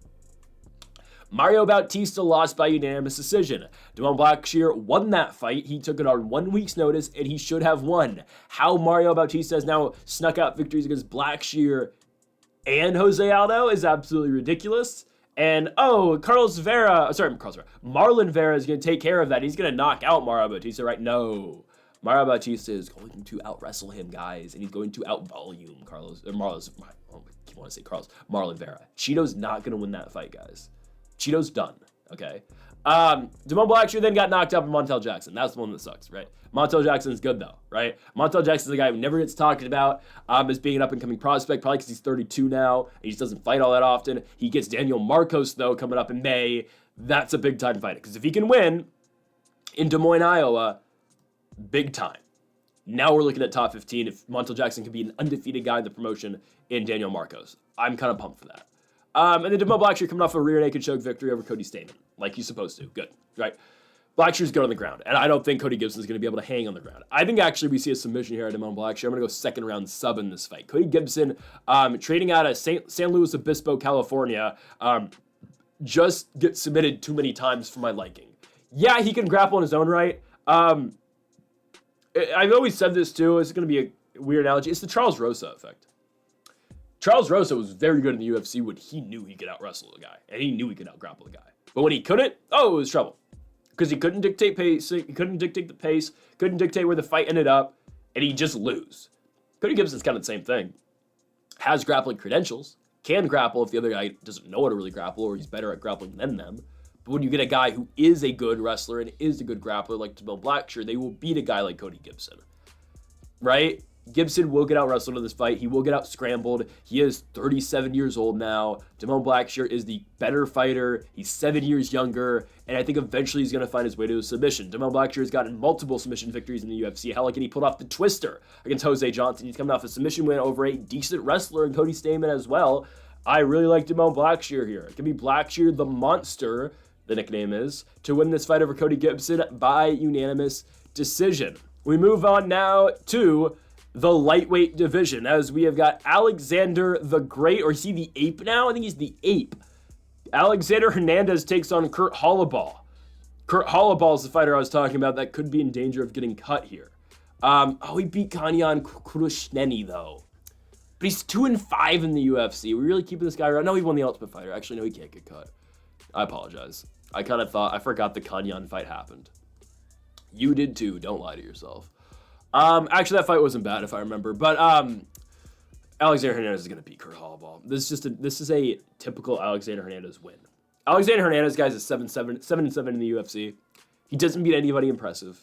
Mario Bautista lost by unanimous decision. Damone Blackshear won that fight. He took it on 1 week's notice, and he should have won. How Mario Bautista has now snuck out victories against Blackshear and Jose Aldo is absolutely ridiculous. And, Marlon Vera is going to take care of that. He's going to knock out Mario Bautista, right? No. Mario Bautista is going to out-wrestle him, guys, and he's going to out-volume Marlon Vera. Cheeto's not going to win that fight, guys. Cheeto's done, okay? Damone Blackshear then got knocked out by Montel Jackson. That's the one that sucks, right? Montel Jackson's good, though, right? Montel Jackson's a guy who never gets talked about as being an up-and-coming prospect, probably because he's 32 now, and he just doesn't fight all that often. He gets Daniel Marcos, though, coming up in May. That's a big-time fight, because if he can win in Des Moines, Iowa, big time. Now we're looking at top 15 if Montel Jackson can be an undefeated guy in the promotion in Daniel Marcos. I'm kind of pumped for that. And then Damone Blackshear coming off a rear naked choke victory over Cody Stamann, like he's supposed to. Good, right? Blackshear's good on the ground, and I don't think Cody Gibson's going to be able to hang on the ground. I think actually we see a submission here at Damone Blackshear. I'm going to go second round sub in this fight. Cody Gibson, trading out of San Luis Obispo, California, just gets submitted too many times for my liking. Yeah, he can grapple in his own right. I've always said this too. It's going to be a weird analogy. It's the Charles Rosa effect. Charles Rosa was very good in the UFC when he knew he could out-wrestle a guy, and he knew he could out-grapple a guy. But when he couldn't, it was trouble. Because he couldn't dictate pace, he couldn't dictate the pace, couldn't dictate where the fight ended up, and he'd just lose. Cody Gibson's kind of the same thing. Has grappling credentials, can grapple if the other guy doesn't know how to really grapple, or he's better at grappling than them. But when you get a guy who is a good wrestler and is a good grappler like Damone Blackshear, they will beat a guy like Cody Gibson. Right? Gibson will get out wrestled in this fight. He will get out scrambled. He is 37 years old now. Damone Blackshear is the better fighter. He's 7 years younger, and I think eventually he's going to find his way to a submission. Damone Blackshear has gotten multiple submission victories in the UFC. Hell, he pulled off the twister against Jose Johnson. He's coming off a submission win over a decent wrestler in Cody Stamann as well. I really like Damone Blackshear here. It can be Blackshear the Monster, the nickname is, to win this fight over Cody Gibson by unanimous decision. We move on now to the lightweight division, as we have got Alexander the Great, or is he the Ape now? I think he's the Ape. Alexander Hernandez takes on Kurt Holobaugh. Kurt Holobaugh is the fighter I was talking about that could be in danger of getting cut here. He beat Kanyan Kurushneni, though. But he's 2-5 in the UFC. We really keeping this guy around? No, he won the Ultimate Fighter. Actually, no, he can't get cut. I apologize. I forgot the Kanyan fight happened. You did too. Don't lie to yourself. Actually, that fight wasn't bad if I remember. But Alexander Hernandez is going to beat Kurt Holobaugh. This is a typical Alexander Hernandez win. Alexander Hernandez, guys, is 7-7 in the UFC. He doesn't beat anybody impressive.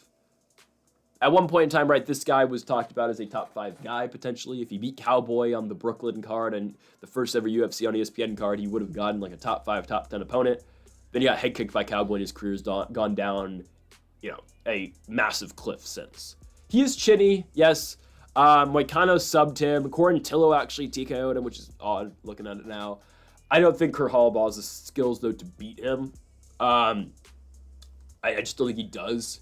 At one point in time, right, this guy was talked about as a top 5 guy, potentially. If he beat Cowboy on the Brooklyn card and the first ever UFC on ESPN card, he would have gotten like a top 5, top 10 opponent. Then he got head kicked by Cowboy and his career's gone down, a massive cliff since. He is chinny, yes. Moicano subbed him. Quarantillo actually TKO'd him, which is odd looking at it now. I don't think Kurt Holobaugh has the skills, though, to beat him. I just don't think he does.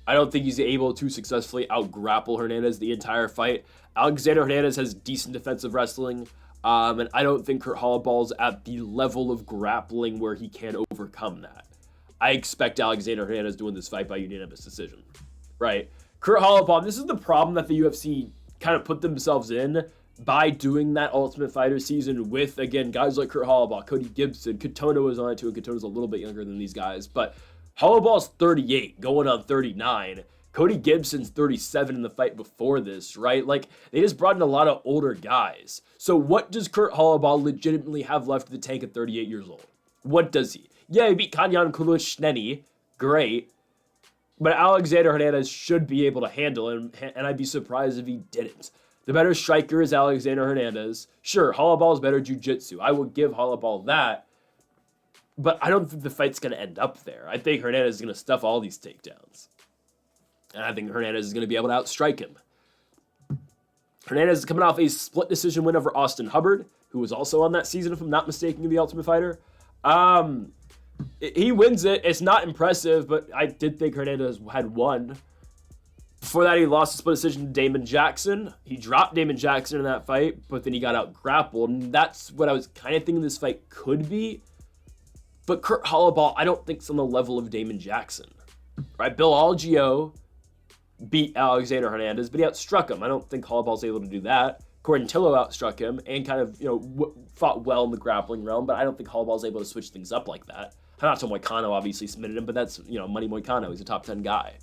I don't think he's able to successfully out-grapple Hernandez the entire fight. Alexander Hernandez has decent defensive wrestling, and I don't think Kurt Holobaugh's at the level of grappling where he can overcome that. I expect Alexander Hernandez to win this fight by unanimous decision, right? Kurt Holobaugh, this is the problem that the UFC kind of put themselves in by doing that Ultimate Fighter season with, again, guys like Kurt Holobaugh, Cody Gibson. Katona was on it too, and Katona's a little bit younger than these guys, but Holobaugh's 38, going on 39. Cody Gibson's 37 in the fight before this, right? Like, they just brought in a lot of older guys. So what does Kurt Holobaugh legitimately have left in the tank at 38 years old? What does he? Yeah, he beat Kanyan Kurushneni. Great. But Alexander Hernandez should be able to handle him, and I'd be surprised if he didn't. The better striker is Alexander Hernandez. Sure, Holobaugh's better jiu-jitsu. I will give Holobaugh that. But I don't think the fight's going to end up there. I think Hernandez is going to stuff all these takedowns. And I think Hernandez is going to be able to outstrike him. Hernandez is coming off a split decision win over Austin Hubbard, who was also on that season, if I'm not mistaken, in the Ultimate Fighter. He wins it. It's not impressive, but I did think Hernandez had won. Before that, he lost a split decision to Damon Jackson. He dropped Damon Jackson in that fight, but then he got out-grappled. And that's what I was kind of thinking this fight could be. But Kurt Holobaugh, I don't think is on the level of Damon Jackson. Right? Bill Algeo beat Alexander Hernandez, but he outstruck him. I don't think Holobaugh's able to do that. Quarantillo outstruck him and kind of, fought well in the grappling realm, but I don't think Holobaugh's able to switch things up like that. Hanato Moicano obviously submitted him, but that's, Money Moicano. He's a top 10 guy.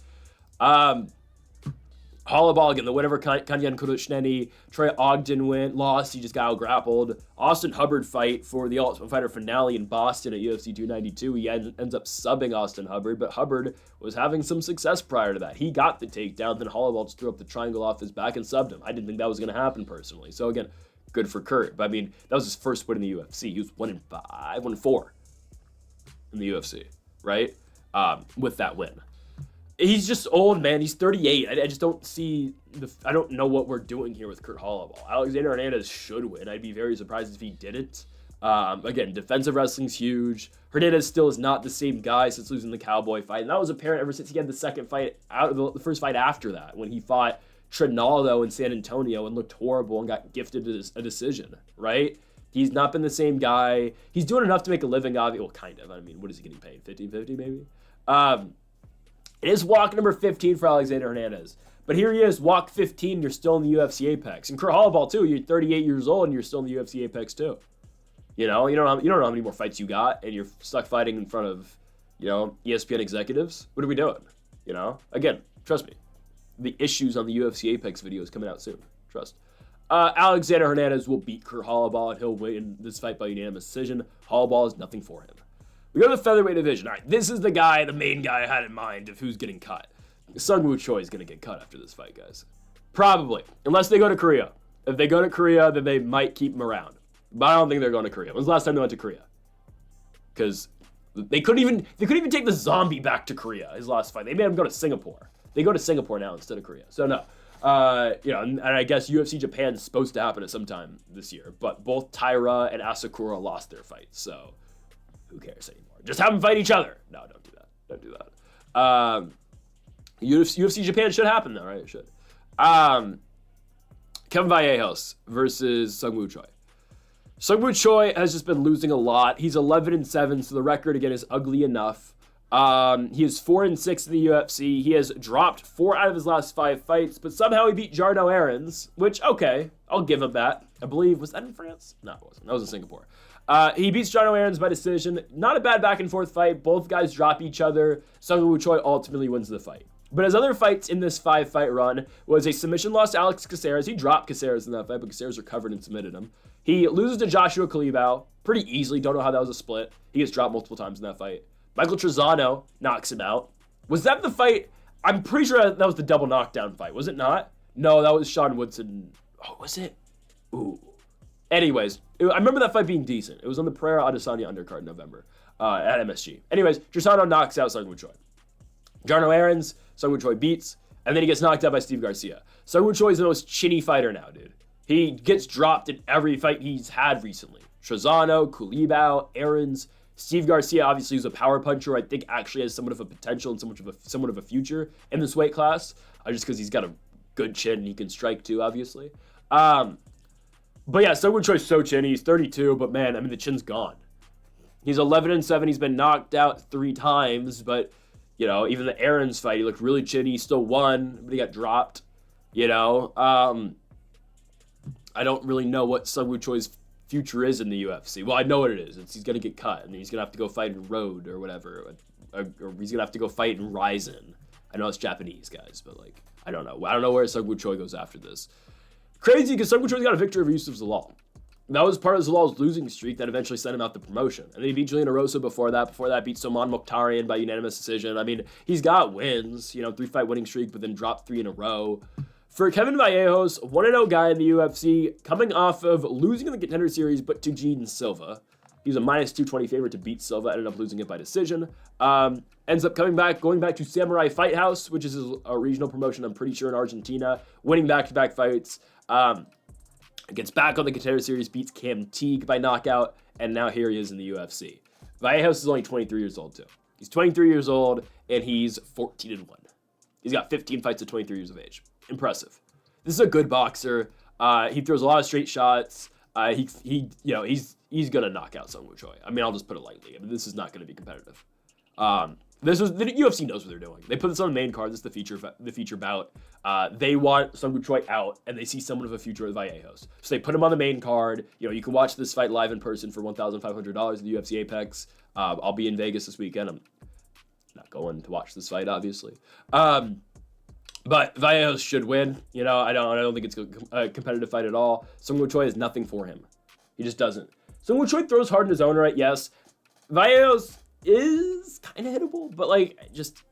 Holobaugh, again, the winner Kanyan Kurushneni. Troy Ogden lost. He just got out-grappled. Austin Hubbard fight for the Ultimate Fighter finale in Boston at UFC 292. He ends up subbing Austin Hubbard, but Hubbard was having some success prior to that. He got the takedown, then Holobaugh just threw up the triangle off his back and subbed him. I didn't think that was going to happen personally. So again, good for Kurt. But I mean, that was his first win in the UFC. He was 1-5, 1-4 in the UFC, right? With that win. He's just old, man. He's 38. I just don't see I don't know what we're doing here with Kurt Holobaugh. Alexander Hernandez should win. I'd be very surprised if he didn't. Again, defensive wrestling's huge. Hernandez still is not the same guy since losing the Cowboy fight. And that was apparent ever since he had the second fight out of the first fight after that, when he fought Trinaldo in San Antonio and looked horrible and got gifted a decision, right? He's not been the same guy. He's doing enough to make a living, obviously. Well, kind of. I mean, what is he getting paid? 50-50 maybe? It is walk number 15 for Alexander Hernandez. But here he is, walk 15, you're still in the UFC Apex. And Kurt Holobaugh, too, you're 38 years old and you're still in the UFC Apex, too. You don't know how many more fights you got, and you're stuck fighting in front of, ESPN executives. What are we doing? Again, trust me. The issues on the UFC Apex video is coming out soon. Trust. Alexander Hernandez will beat Kurt Holobaugh, and he'll win this fight by unanimous decision. Holobaugh is nothing for him. We go to the featherweight division. All right, this is the main guy I had in mind of who's getting cut. Sungwoo Choi is going to get cut after this fight, guys. Probably. Unless they go to Korea. If they go to Korea, then they might keep him around. But I don't think they're going to Korea. When's the last time they went to Korea? Because they couldn't even take the zombie back to Korea, his last fight. They made him go to Singapore. They go to Singapore now instead of Korea. So no. And I guess UFC Japan is supposed to happen at some time this year. But both Taira and Asakura lost their fights, so who cares anymore? Just have them fight each other. No, don't do that. Don't do that. UFC Japan should happen, though, right? It should. Kevin Vallejos versus Sungwoo Choi. Sungwoo Choi has just been losing a lot. He's 11-7, so the record, again, is ugly enough. He is 4-6 in the UFC. He has dropped 4 out of his last 5 fights, but somehow he beat Jarno Aarons, which, okay, I'll give him that. I believe, was that in France? No, it wasn't. That was in Singapore. He beats Jarno Aarons by decision. Not a bad back and forth fight. Both guys drop each other. Sung Woo Choi ultimately wins the fight. But his other fights in this 5-fight run was a submission loss to Alex Caceres. He dropped Caceres in that fight, but Caceres recovered and submitted him. He loses to Joshua Kalibau pretty easily. Don't know how that was a split. He gets dropped multiple times in that fight. Michael Trezano knocks him out. Was that the fight? I'm pretty sure that was the double knockdown fight. Was it not? No, that was Sean Woodson. Oh, was it? Ooh. Anyways, I remember that fight being decent. It was on the Pereira Adesanya undercard in November at MSG. Anyways, Trezano knocks out Sung Woo Choi. Jarno Aarons, Sung Woo Choi beats, and then he gets knocked out by Steve Garcia. Sung Woo Choi is the most chinny fighter now, dude. He gets dropped in every fight he's had recently. Trezano, Kulibau, Aarons, Steve Garcia obviously is a power puncher. I think actually has somewhat of a potential and somewhat of a future in this weight class, just because he's got a good chin and he can strike too, obviously. But yeah, Sung Woo Choi's so chinny. He's 32, but man, I mean, the chin's gone. He's 11-7. He's been knocked out 3 times, but you know, even the Aarons fight, he looked really chinny. He still won, but he got dropped. You know, I don't really know what Sung Woo Choi's future is in the UFC. Well, I know what it is. He's going to get cut, and he's going to have to go fight in Road or whatever, or he's going to have to go fight in Ryzen. I know it's Japanese, guys, but, like, I don't know. I don't know where Sung Woo Choi goes after this. Crazy, because Sung Woo Choi's got a victory over Yusuf Zalal. That was part of Zalal's losing streak that eventually sent him out the promotion. And then he beat Julian Erosa before that. Before that, beat Salman Mokhtarian by unanimous decision. I mean, he's got wins, you know, 3-fight winning streak, but then dropped 3 in a row. For Kevin Vallejos, 1-0 guy in the UFC, coming off of losing in the Contender Series, but to Gene Silva. He was a -220 favorite to beat Silva, ended up losing it by decision. Ends up going back to Samurai Fight House, which is a regional promotion, I'm pretty sure, in Argentina, winning back-to-back fights. Gets back on the Contender Series, beats Cam Teague by knockout, and now here he is in the UFC. Vallejos is only 23 years old, too. He's 23 years old, and he's 14-1. He's got 15 fights at 23 years of age. Impressive. This is a good boxer. He throws a lot of straight shots. He's gonna knock out Sung Woo Choi. I mean, I'll just put it lightly. I mean, this is not gonna be competitive. The UFC knows what they're doing. They put this on the main card. This is the feature bout. They want Sung Woo Choi out, and they see someone of a future with Vallejos. So they put him on the main card. You know, you can watch this fight live in person for $1,500 at the UFC Apex. I'll be in Vegas this weekend. I'm not going to watch this fight, obviously. But Vallejos should win. You know, I don't think it's a competitive fight at all. Sung Woo Choi has nothing for him. He just doesn't. Sung Woo Choi throws hard in his own right, yes. Vallejos is kind of hittable, but like, just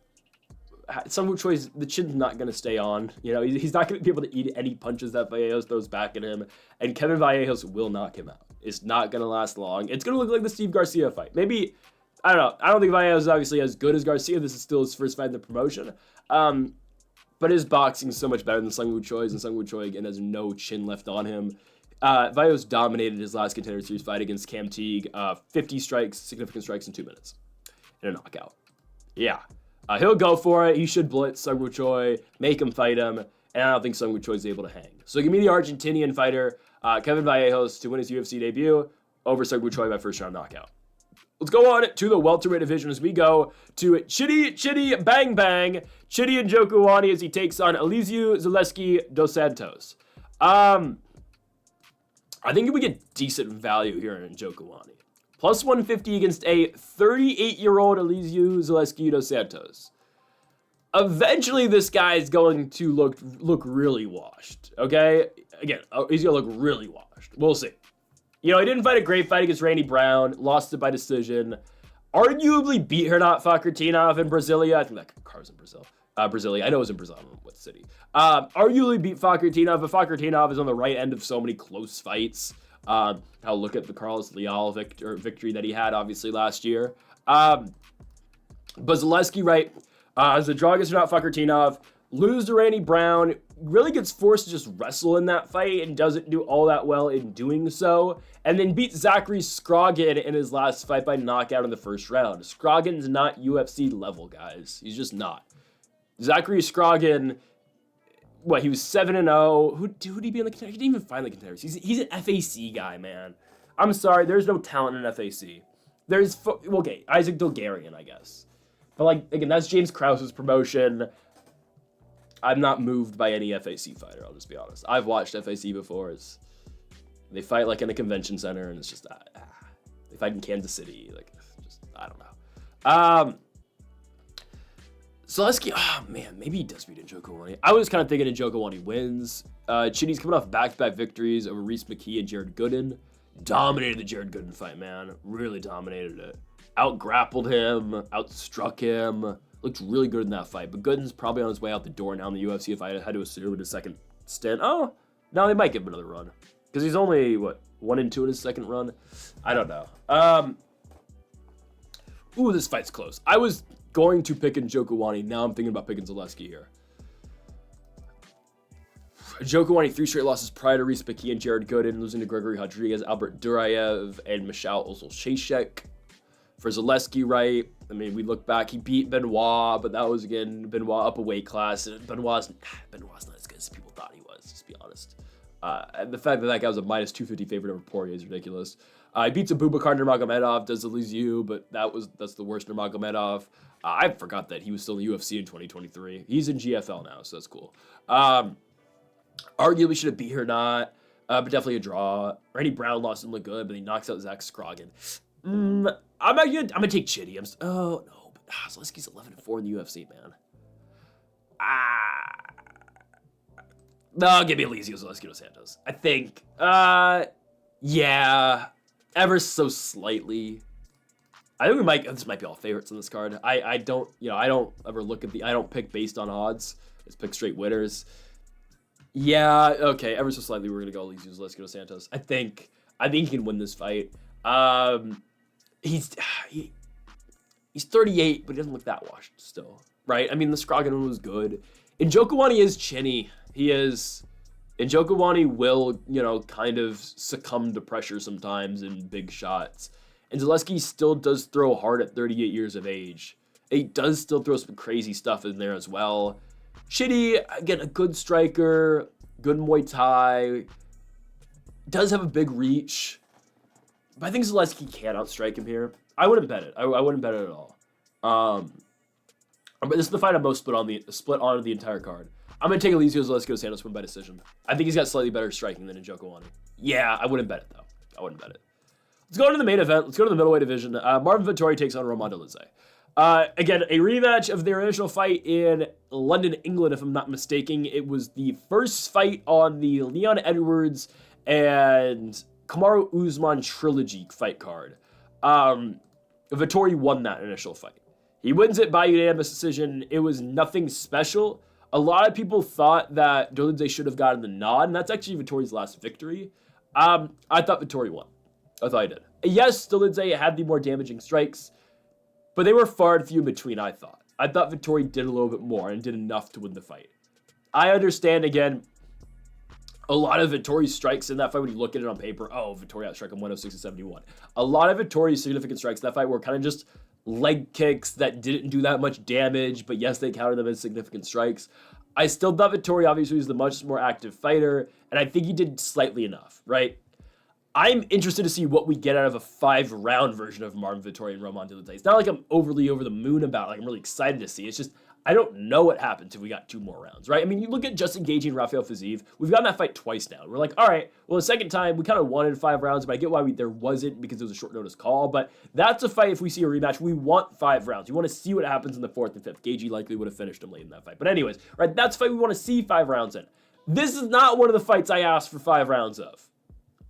Sung Woo Choi's, the chin's not going to stay on. You know, he's not going to be able to eat any punches that Vallejos throws back at him, and Kevin Vallejos will knock him out. It's not going to last long. It's going to look like the Steve Garcia fight. Maybe, I don't know. I don't think Vallejos is obviously as good as Garcia. This is still his first fight in the promotion. But his boxing is so much better than Sung Woo Choi's, and Sung Woo Choi, again, has no chin left on him. Vallejos dominated his last Contender Series fight against Cam Teague. 50 strikes, significant strikes in 2 minutes. In a knockout. Yeah. He'll go for it. He should blitz Sung Woo Choi, make him fight him, and I don't think Sung Woo Choi is able to hang. So give me the Argentinian fighter, Kevin Vallejos, to win his UFC debut over Sung Woo Choi by first-round knockout. Let's go on to the welterweight division as we go to Chitty Bang Bang, Chitty Njokuani as he takes on Elizeu Zaleski dos Santos. I think we get decent value here in Njokuani. Plus 150 against a 38-year-old Elizeu Zaleski dos Santos. Eventually, this guy is going to look really washed, okay? Again, he's going to look really washed. We'll see. You know, he didn't fight a great fight against Randy Brown, lost it by decision. Arguably beat Hernat Fakhretdinov in Brasilia. I think that car's in Brazil. Brasilia. I know it was in Brazil. I don't know what city. Arguably beat Fakhretdinov, but Fakhretdinov is on the right end of so many close fights. I'll look at the Carlos Leal victory that he had, obviously, last year. But Zaleski, right, as a draw against Hernat Fakhretdinov, lose to Randy Brown, really gets forced to just wrestle in that fight and doesn't do all that well in doing so, and then beats Zachary Scroggin in his last fight by knockout in the first round. Scroggin's not UFC level, guys. He's just not. Zachary Scroggin, he was 7-0. Who'd he be in the contenders? He didn't even find the contenders. He's an FAC guy, man. I'm sorry, there's no talent in FAC. Isaac Dulgarian, I guess. But, like, again, that's James Krause's promotion. I'm not moved by any FAC fighter, I'll just be honest. I've watched FAC before. They fight, like, in a convention center, and it's just, they fight in Kansas City. Like, just, I don't know. Zaleski, oh, man, maybe he does beat Njokuani. I was kind of thinking Njokuani wins. Chitty's coming off back-to-back victories over Reese McKee and Jared Gooden. Dominated the Jared Gooden fight, man. Really dominated it. Out-grappled him, outstruck him. Looked really good in that fight. But Gooden's probably on his way out the door now in the UFC, if I had to assume, in his second stint. Oh, no, they might give him another run. Because he's only, what, 1-2 in his second run? I don't know. Ooh, this fight's close. I was going to pick Njokuani. Now I'm thinking about picking Zaleski here. Njokuani 3 straight losses prior to Reese McKee and Jared Gooden, losing to Gregory Rodriguez, Albert Duraev, and Michal Ozolshashek. For Zaleski, right? I mean, we look back, he beat Benoit, but that was, again, Benoit up a weight class. And Benoit's not as good as people thought he was, just to be honest. And the fact that that guy was a minus 250 favorite over Poirier is ridiculous. He beats Abubakar Nurmagomedov, does the Liu, but that's the worst Nurmagomedov. I forgot that he was still in the UFC in 2023. He's in GFL now, so that's cool. Arguably should have beat her not, but definitely a draw. Randy Brown lost him, look good, but he knocks out Zach Scroggin. I'm gonna take Chitty. Oh no, but Zaleski's 11-4 in the UFC, man. No, give me Elizio Zaleski dos Santos. I think. Yeah, ever so slightly. I think this might be all favorites in this card. I don't ever look at I don't pick based on odds. Let's pick straight winners. Yeah, okay, ever so slightly we're gonna go Elizio Zaleski dos Santos. I think he can win this fight. He's 38, but he doesn't look that washed still, right? I mean, the Scroggin one was good. Njokuani is chinny. He is. Njokuani will, kind of succumb to pressure sometimes in big shots. And Zaleski still does throw hard at 38 years of age. He does still throw some crazy stuff in there as well. Chitty, again, a good striker, good Muay Thai, does have a big reach. But I think Zaleski can outstrike him here. I wouldn't bet it. I wouldn't bet it at all. But this is the fight I'm most split on the entire card. I'm going to take Elizio Zaleski dos Santos win by decision. I think he's got slightly better striking than Njokuani. Yeah, I wouldn't bet it, though. I wouldn't bet it. Let's go to the main event. Let's go to the middleweight division. Marvin Vettori takes on Roman Dolidze. Again, a rematch of their initial fight in London, England, if I'm not mistaken. It was the first fight on the Leon Edwards and Kamaru Usman trilogy fight card. Vettori won that initial fight. He wins it by unanimous decision. It was nothing special. A lot of people thought that Dolidze should have gotten the nod, and that's actually Vettori's last victory. I thought Vettori won. I thought he did. Yes, Dolidze had the more damaging strikes, but they were far and few in between, I thought. I thought Vettori did a little bit more and did enough to win the fight. I understand, again, a lot of Vettori's strikes in that fight, when you look at it on paper, Vettori outstruck him 106-71. A lot of Vettori's significant strikes in that fight were kind of just leg kicks that didn't do that much damage, but yes, they counted them as significant strikes. I still thought Vettori obviously was the much more active fighter, and I think he did slightly enough, right? I'm interested to see what we get out of a 5-round version of Marvin Vettori and Roman Dolidze. It's not like I'm overly over the moon about it. Like, I'm really excited to see. It's just, I don't know what happens if we got 2 more rounds, right? I mean, you look at Justin Gaethje and Rafael Fiziev. We've gotten that fight twice now. We're like, all right, well, the second time, we kind of wanted 5 rounds, but I get why there wasn't, because it was a short notice call. But that's a fight, if we see a rematch, we want 5 rounds. We want to see what happens in the 4th and 5th. Gaethje likely would have finished him late in that fight. But anyways, right, that's a fight we want to see 5 rounds in. This is not one of the fights I asked for 5 rounds of.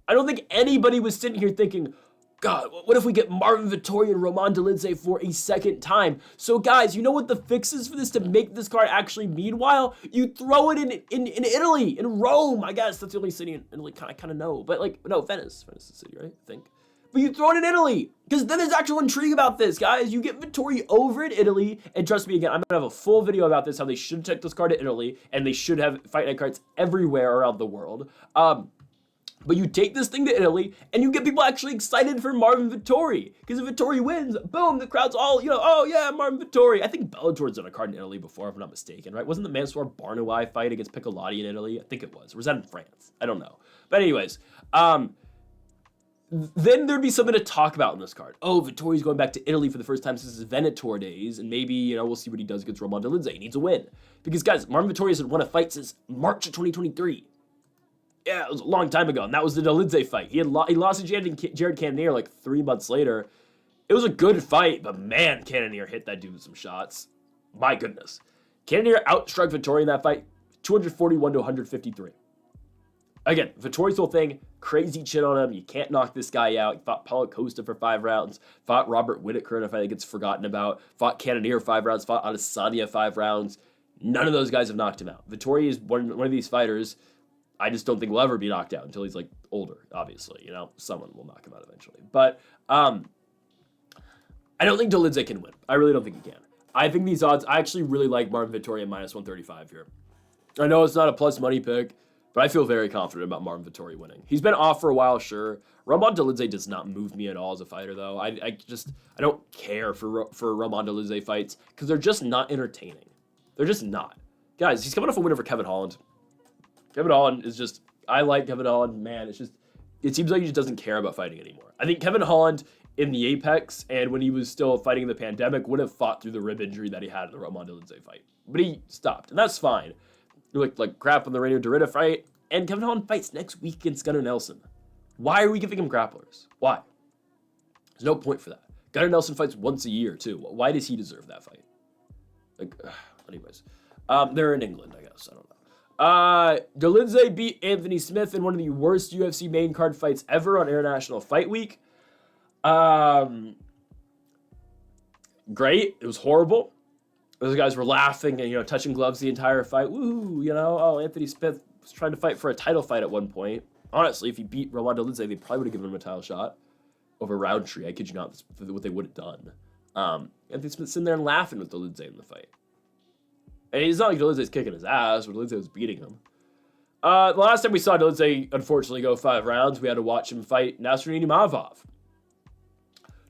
I don't think anybody was sitting here thinking, God, what if we get Marvin Vettori and Roman Dolidze for a second time? So guys, you know what the fix is for this to make this card actually meanwhile? You throw it in Italy, in Rome. I guess that's the only city in Italy I kind of know. But like, no, Venice. Venice is the city, right? I think. But you throw it in Italy, because then there's actual intrigue about this, guys. You get Vettori over in Italy, and trust me, again, I'm going to have a full video about this, how they should take this card to Italy, and they should have Fight Night cards everywhere around the world. But you take this thing to Italy, and you get people actually excited for Marvin Vettori. Because if Vettori wins, boom, the crowd's all, oh yeah, Marvin Vettori. I think Bellator's done a card in Italy before, if I'm not mistaken, right? Wasn't the Mansour Barnawi fight against Piccolotti in Italy? I think it was. Or was that in France? I don't know. But anyways, then there'd be something to talk about in this card. Oh, Vettori's going back to Italy for the first time since his Venator days, and maybe, we'll see what he does against Roman Dolidze. He needs a win. Because, guys, Marvin Vettori hasn't won a fight since March of 2023. Yeah, it was a long time ago, and that was the Dolidze fight. He lost to Jared Cannonier like 3 months later. It was a good fight, but man, Cannonier hit that dude with some shots. My goodness. Cannonier outstruck Vettori in that fight, 241 to 153. Again, Vettori's whole thing, crazy chin on him. You can't knock this guy out. He fought Paulo Costa for 5 rounds, fought Robert Whittaker in a fight that gets forgotten about, fought Cannonier 5 rounds, fought Adesanya 5 rounds. None of those guys have knocked him out. Vettori is one of these fighters I just don't think will ever be knocked out until he's like older, obviously. Someone will knock him out eventually. But I don't think Dolidze can win. I really don't think he can. I think these odds, I actually really like Marvin Vettori at minus 135 here. I know it's not a plus money pick, but I feel very confident about Marvin Vettori winning. He's been off for a while, sure. Roman Dolidze does not move me at all as a fighter, though. I don't care for Roman Dolidze fights because they're just not entertaining. They're just not. Guys, he's coming off a win over Kevin Holland. Kevin Holland is just, I like Kevin Holland, man, it seems like he just doesn't care about fighting anymore. I think Kevin Holland in the Apex and when he was still fighting in the pandemic would have fought through the rib injury that he had in the Roman Dolidze fight. But he stopped, and that's fine. He looked like crap on the Radio Dorita fight, and Kevin Holland fights next week against Gunnar Nelson. Why are we giving him grapplers? Why? There's no point for that. Gunnar Nelson fights once a year, too. Why does he deserve that fight? Anyways. They're in England, I guess. I don't know. Dolidze beat Anthony Smith in one of the worst UFC main card fights ever on International Fight Week. Great. It was horrible. Those guys were laughing and, touching gloves the entire fight. Woo, oh, Anthony Smith was trying to fight for a title fight at one point. Honestly, if he beat Roman Dolidze, they probably would have given him a title shot over Roundtree. I kid you not, that's what they would have done. Anthony Smith's sitting there and laughing with Dolidze in the fight. And it's not like Dolidze's kicking his ass, but Dolidze was beating him. The last time we saw Dolidze, unfortunately, go 5 rounds, we had to watch him fight Nasruddin Imavov.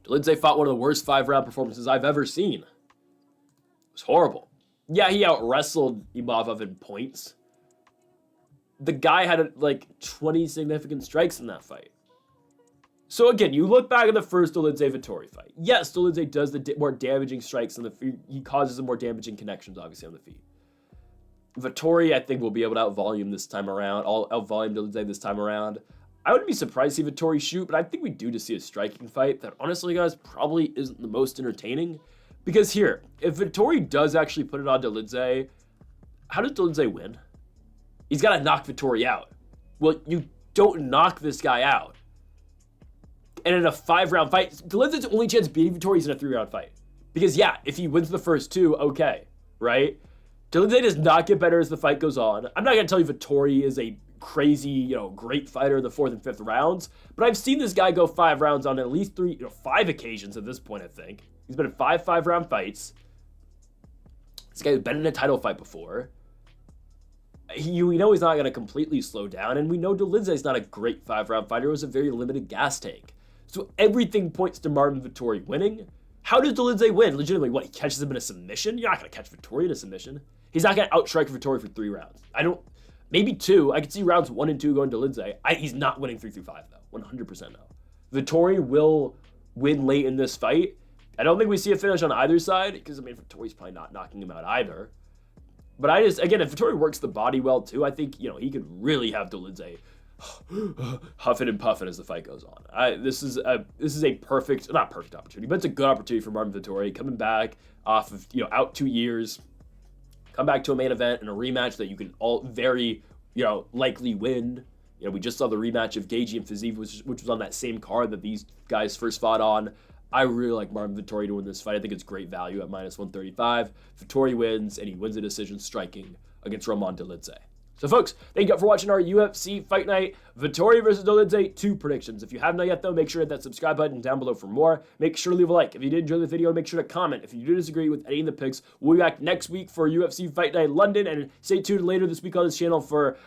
Dolidze fought one of the worst 5-round performances I've ever seen. It was horrible. Yeah, he out-wrestled Imavov in points. The guy had, 20 significant strikes in that fight. So again, you look back at the first Dolidze-Vettori fight. Yes, Dolidze does the more damaging strikes on the feet. He causes the more damaging connections, obviously, on the feet. Vettori, I think, will be able to out-volume this time around. Out-volume Dolidze this time around. I wouldn't be surprised to see Vettori shoot, but I think we do to see a striking fight that, honestly, guys, probably isn't the most entertaining. Because here, if Vettori does actually put it on Dolidze, how does Dolidze win? He's got to knock Vettori out. Well, you don't knock this guy out. And in a 5-round fight, Dolidze's only chance beating Vettori is in a 3-round fight. Because, yeah, if he wins the first 2, okay, right? Dolidze does not get better as the fight goes on. I'm not going to tell you Vettori is a crazy, great fighter in the 4th and 5th rounds, but I've seen this guy go 5 rounds on at least 5 occasions at this point, I think. He's been in 5 5-round fights. This guy's been in a title fight before. We know he's not going to completely slow down, and we know Dolidze's not a great 5-round fighter. It was a very limited gas tank. So everything points to Marvin Vettori winning. How does Dolidze win? Legitimately, what, he catches him in a submission? You're not going to catch Vettori in a submission. He's not going to outstrike Vettori for 3 rounds. Maybe 2. I could see rounds 1 and 2 going Dolidze. He's not winning 3 through 5, though. 100% no. Vettori will win late in this fight. I don't think we see a finish on either side, because, Vettori's probably not knocking him out either. But again, if Vettori works the body well, too, I think, he could really have Dolidze huffing and puffing as the fight goes on. This is a perfect, not perfect opportunity, but it's a good opportunity for Marvin Vettori coming back off of, out 2 years, come back to a main event and a rematch that you can all very, likely win. We just saw the rematch of Gaethje and Fiziev, which was on that same card that these guys first fought on. I really like Marvin Vettori to win this fight. I think it's great value at minus 135. Vettori wins, and he wins a decision striking against Roman Dolidze. So, folks, thank you for watching our UFC Fight Night Vettori versus Dolidze 2 predictions. If you have not yet, though, make sure to hit that subscribe button down below for more. Make sure to leave a like. If you did enjoy the video, make sure to comment. If you do disagree with any of the picks, we'll be back next week for UFC Fight Night London, and stay tuned later this week on this channel for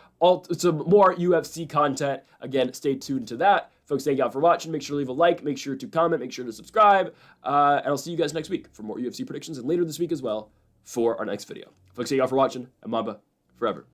some more UFC content. Again, stay tuned to that. Folks, thank you for watching. Make sure to leave a like. Make sure to comment. Make sure to subscribe. And I'll see you guys next week for more UFC predictions, and later this week as well for our next video. Folks, thank you for watching, and Mamba forever.